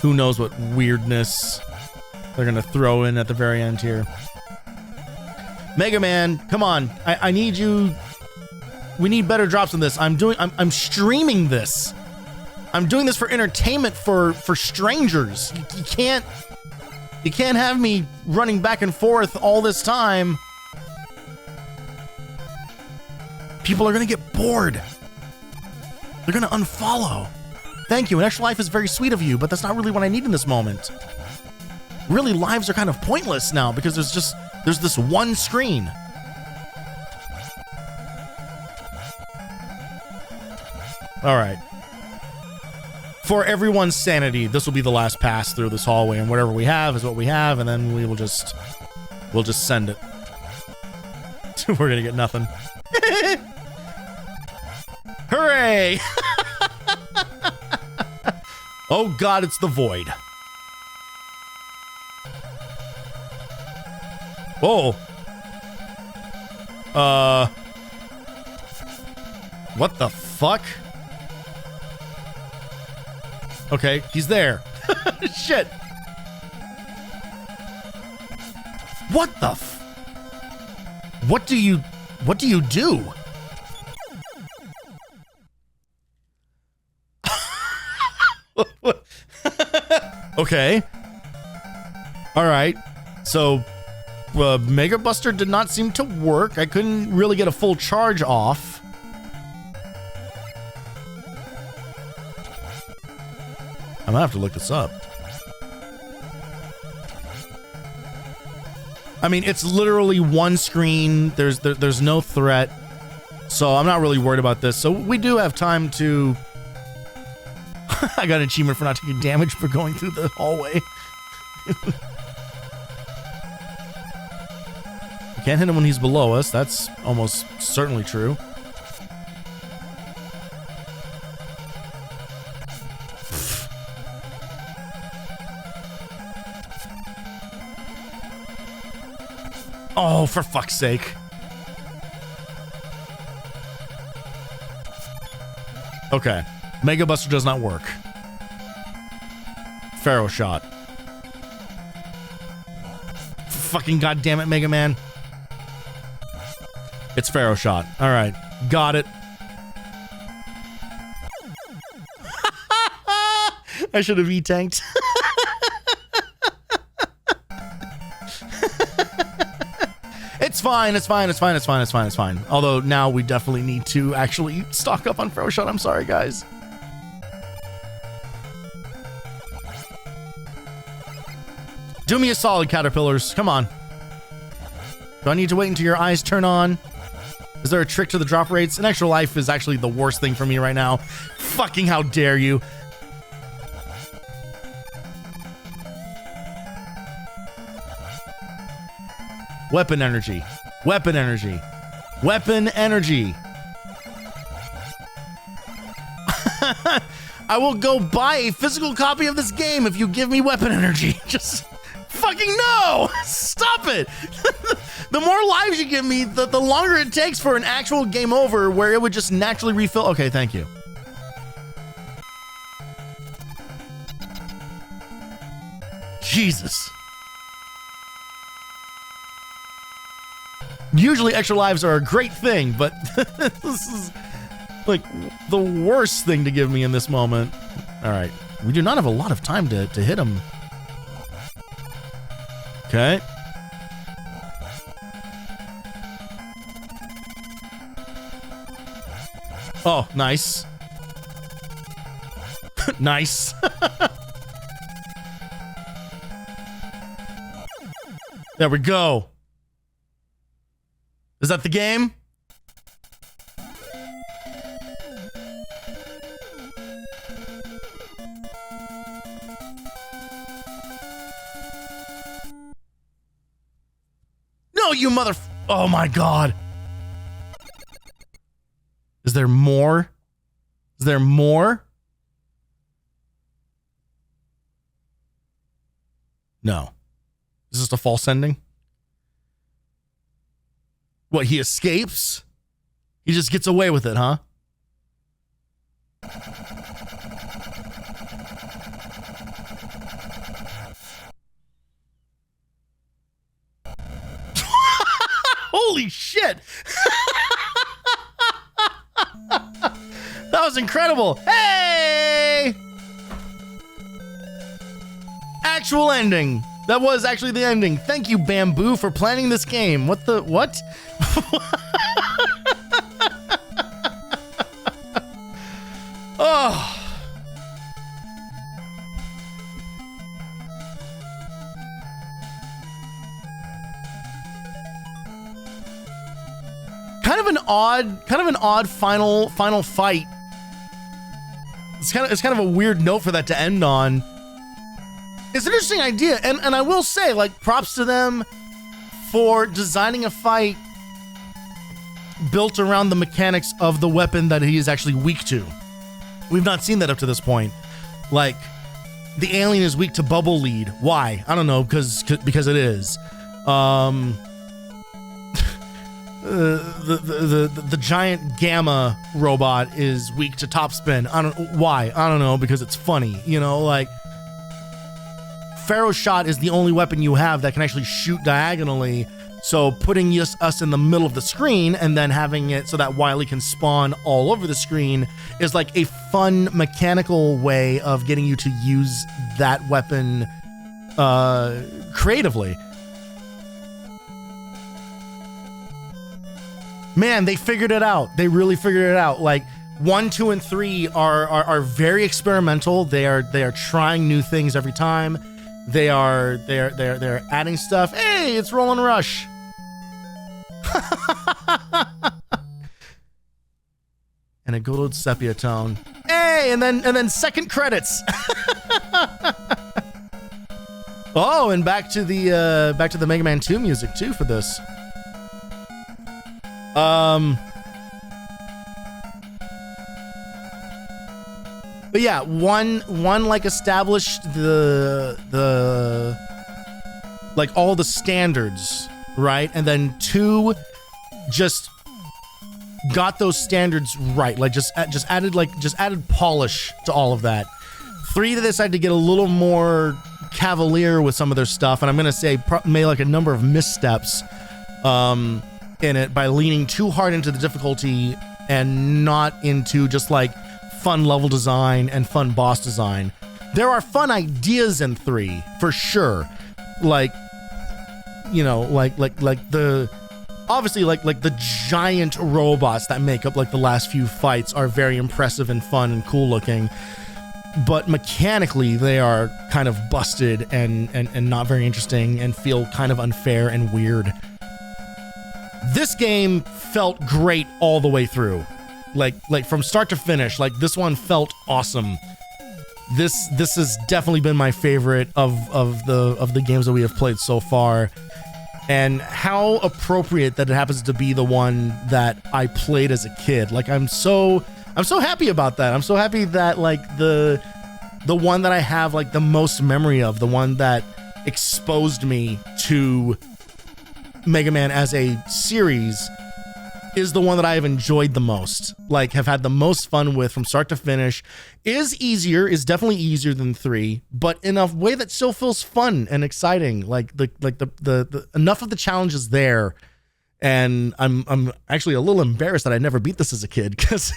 Speaker 1: who knows what weirdness they're gonna throw in at the very end here. Mega Man, come on. I need you. We need better drops than this. I'm streaming this. I'm doing this for entertainment for strangers. You can't have me running back and forth all this time. People are gonna get bored. They're gonna unfollow. Thank you. An extra life is very sweet of you, but that's not really what I need in this moment. Really, lives are kind of pointless now because there's this one screen. All right. For everyone's sanity, this will be the last pass through this hallway, and whatever we have is what we have, and then we'll just send it. We're gonna get nothing. Hooray! Oh God, it's the void. Oh. What the fuck? Okay, he's there. Shit. What the What do you do? Okay. All right. So Mega Buster did not seem to work. I couldn't really get a full charge off. I'm gonna have to look this up. I mean, it's literally one screen. There's no threat. So I'm not really worried about this. So we do have time to... I got an achievement for not taking damage for going through the hallway. We can't hit him when he's below us. That's almost certainly true. Oh, for fuck's sake. Okay. Mega Buster does not work. Pharaoh shot. Fucking goddamn it, Mega Man. It's Pharaoh shot. All right. Got it. I should have E-tanked. It's fine. It's fine. It's fine. It's fine. It's fine. It's fine. Although now we definitely need to actually stock up on Pharaoh shot. I'm sorry, guys. Do me a solid, caterpillars. Come on. Do I need to wait until your eyes turn on? Is there a trick to the drop rates? An extra life is actually the worst thing for me right now. Fucking how dare you. Weapon energy. Weapon energy. Weapon energy. I will go buy a physical copy of this game if you give me weapon energy. Just fucking no! Stop it! The more lives you give me, the longer it takes for an actual game over where it would just naturally refill. Okay, thank you. Jesus. Usually extra lives are a great thing, but this is like the worst thing to give me in this moment. All right. We do not have a lot of time to hit him. Okay. Oh, nice. Nice. There we go. Is that the game? No, you mother... Oh my God. Is there more? Is there more? No. Is this a false ending? What, he escapes? He just gets away with it, huh? Holy shit! That was incredible. Hey! Actual ending. That was actually the ending. Thank you, Bamboo, for planning this game. What the... What? Oh. Kind of an odd final fight. It's kind of a weird note for that to end on. It's an interesting idea, and I will say, like, props to them for designing a fight built around the mechanics of the weapon that he is actually weak to. We've not seen that up to this point. Like, the alien is weak to bubble lead. Why? I don't know, because it is. The giant gamma robot is weak to topspin. Why? I don't know, because it's funny. You know, like, Pharaoh shot is the only weapon you have that can actually shoot diagonally. So putting us in the middle of the screen and then having it so that Wily can spawn all over the screen is like a fun mechanical way of getting you to use that weapon creatively. Man, they figured it out. They really figured it out. Like 1, 2, and 3 are very experimental. They are trying new things every time. They're adding stuff. Hey, it's Roland Rush. And a good old sepia tone. Hey, and then second credits. Oh, and back to the Mega Man 2 music too for this. But yeah, one like established the like all the standards, right? And then 2 just got those standards right. Like just added polish to all of that. 3, they decided to get a little more cavalier with some of their stuff, and I'm gonna say made like a number of missteps in it by leaning too hard into the difficulty and not into just like fun level design and fun boss design. There are fun ideas in 3 for sure, like, you know, like the obviously like the giant robots that make up like the last few fights are very impressive and fun and cool looking, but mechanically they are kind of busted and not very interesting and feel kind of unfair and weird. This game felt great all the way through. Like from start to finish, like this one felt awesome. This has definitely been my favorite of the games that we have played so far, and how appropriate that it happens to be the one that I played as a kid. Like I'm so happy about that. I'm so happy that like the one that I have like the most memory of, the one that exposed me to Mega Man as a series is the one that I have enjoyed the most, like have had the most fun with from start to finish. Is definitely easier than 3, but in a way that still feels fun and exciting. Like the enough of the challenges there. And I'm actually a little embarrassed that I never beat this as a kid, because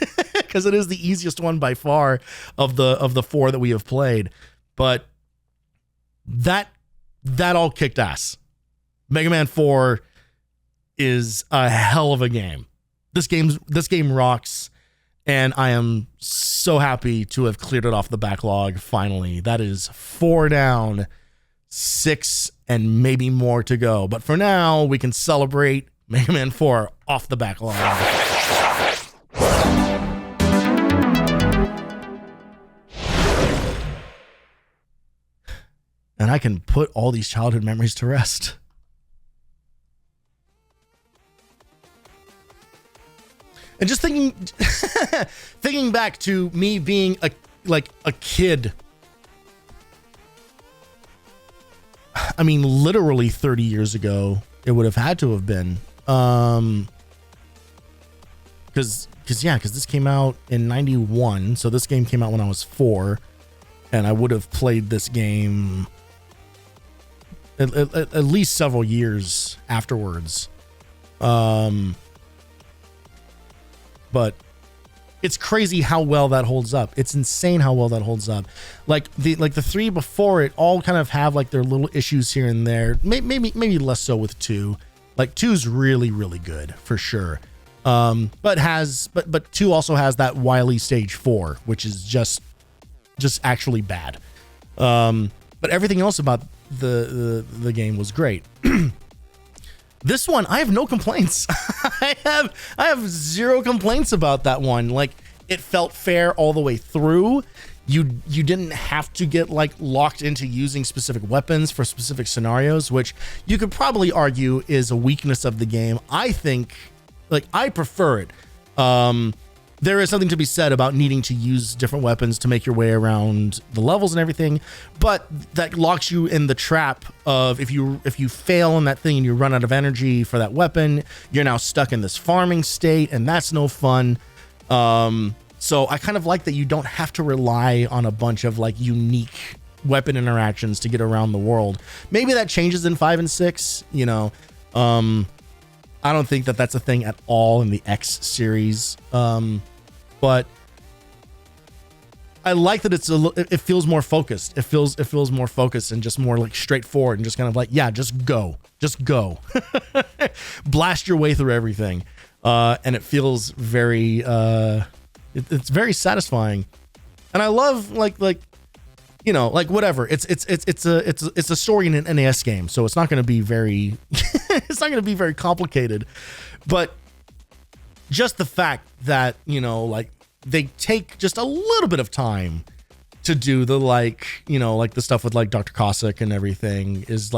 Speaker 1: it is the easiest one by far of the 4 that we have played. But that all kicked ass. Mega Man 4 is a hell of a game. This game rocks, and I am so happy to have cleared it off the backlog finally. That is 4 down, 6 and maybe more to go. But for now, we can celebrate Mega Man 4 off the backlog. And I can put all these childhood memories to rest. And just thinking back to me being a kid. I mean, literally 30 years ago, it would have had to have been. Because this came out in 91. So this game came out when I was 4. And I would have played this game at least several years afterwards. But it's crazy how well that holds up. It's insane how well that holds up. Like the 3 before it all kind of have like their little issues here and there. Maybe less so with 2. Like 2's really, really good for sure. But 2 also has that Wily Stage 4, which is just actually bad. But everything else about the game was great. This one, I have no complaints. I have zero complaints about that one. Like, it felt fair all the way through. You didn't have to get like locked into using specific weapons for specific scenarios, which you could probably argue is a weakness of the game. I think, like, I prefer it. There is something to be said about needing to use different weapons to make your way around the levels and everything, but that locks you in the trap of if you fail in that thing and you run out of energy for that weapon, you're now stuck in this farming state, and that's no fun. So I kind of like that you don't have to rely on a bunch of like unique weapon interactions to get around the world. Maybe that changes in 5 and 6, you know. I don't think that that's a thing at all in the X series. But I like that it feels more focused. It feels more focused and just more like straightforward and just kind of like, yeah, just go, blast your way through everything. And it feels very, it's very satisfying. And I love like, you know, like whatever. It's a story in an NES game, so it's not going to be very, it's not going to be very complicated, but just the fact that, you know, like they take just a little bit of time to do the, like, you know, like the stuff with like Dr. Cossack and everything is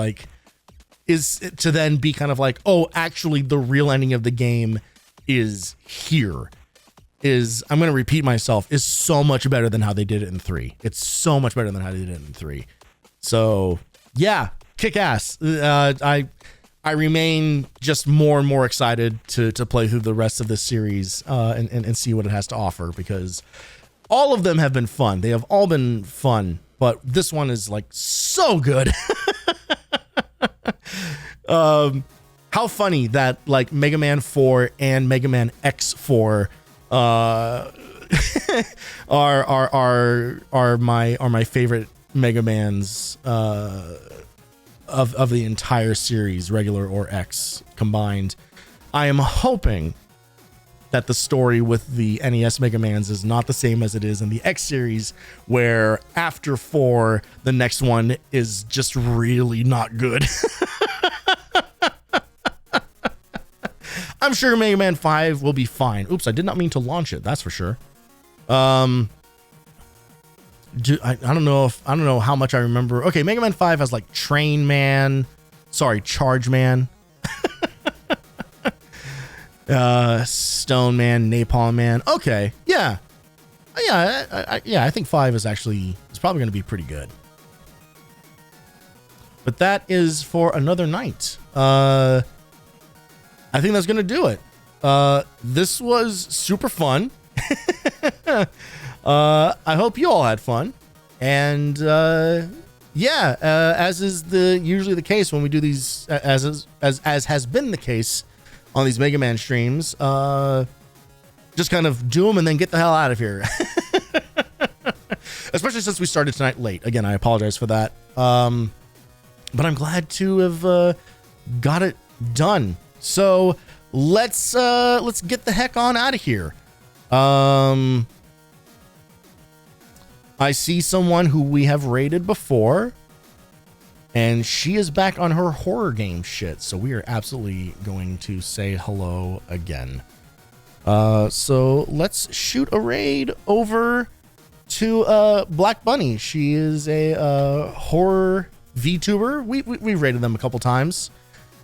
Speaker 1: to then be kind of like, oh, actually the real ending of the game is here. I'm going to repeat myself, is so much better than how they did it in 3. It's so much better than how they did it in 3. So yeah, kick ass. I remain just more and more excited to play through the rest of this series and see what it has to offer, because all of them have been fun. They have all been fun, but this one is like so good. How funny that like Mega Man 4 and Mega Man X4 are my favorite Mega Mans of the entire series, regular or X combined. I am hoping that the story with the NES Mega Mans is not the same as it is in the X series, where after 4, the next one is just really not good. I'm sure Mega Man 5 will be fine. Oops, I did not mean to launch it. That's for sure. I don't know how much I remember. Okay, Mega Man 5 has like Charge Man, Stone Man, Napalm Man. Okay, yeah. I think 5 is probably going to be pretty good. But that is for another night. I think that's going to do it. This was super fun. I hope you all had fun. And yeah, as is usually the case when we do these, as has been the case on these Mega Man streams, just kind of do them and then get the hell out of here. Especially since we started tonight late. Again, I apologize for that. But I'm glad to have got it done. So let's get the heck on out of here. I see someone who we have raided before, and she is back on her horror game shit. So we are absolutely going to say hello again. So let's shoot a raid over to Black Bunny. She is a horror VTuber. We rated them a couple times,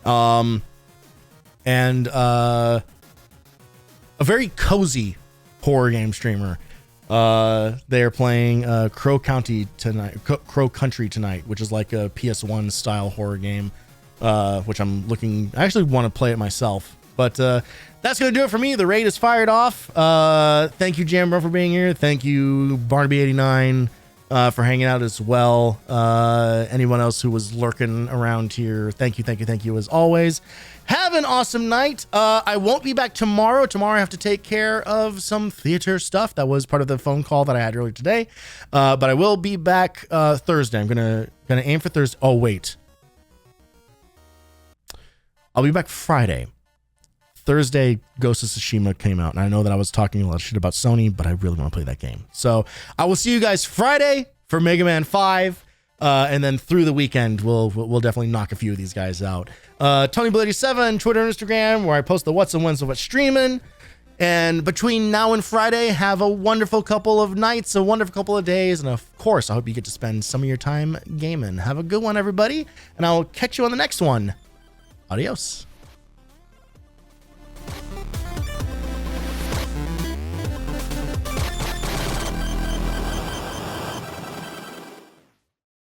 Speaker 1: and a very cozy horror game streamer. They are playing Crow Country tonight, which is like a PS1 style horror game, which I actually want to play it myself. But that's going to do it for me. The raid is fired off. Thank you, Jambro, for being here. Thank you, Barnaby89, for hanging out as well. Anyone else who was lurking around here, thank you as always. Have an awesome night. I won't be back tomorrow. Tomorrow I have to take care of some theater stuff. That was part of the phone call that I had earlier today. But I will be back Thursday. I'm gonna aim for Thursday. Oh, wait. I'll be back Friday. Thursday, Ghost of Tsushima came out, and I know that I was talking a lot of shit about Sony, but I really want to play that game. So I will see you guys Friday for Mega Man 5, and then through the weekend, we'll definitely knock a few of these guys out. TonyBlade87, Twitter and Instagram, where I post the what's and when's of what's streaming. And between now and Friday, have a wonderful couple of nights, a wonderful couple of days, and of course, I hope you get to spend some of your time gaming. Have a good one, everybody, and I'll catch you on the next one. Adios.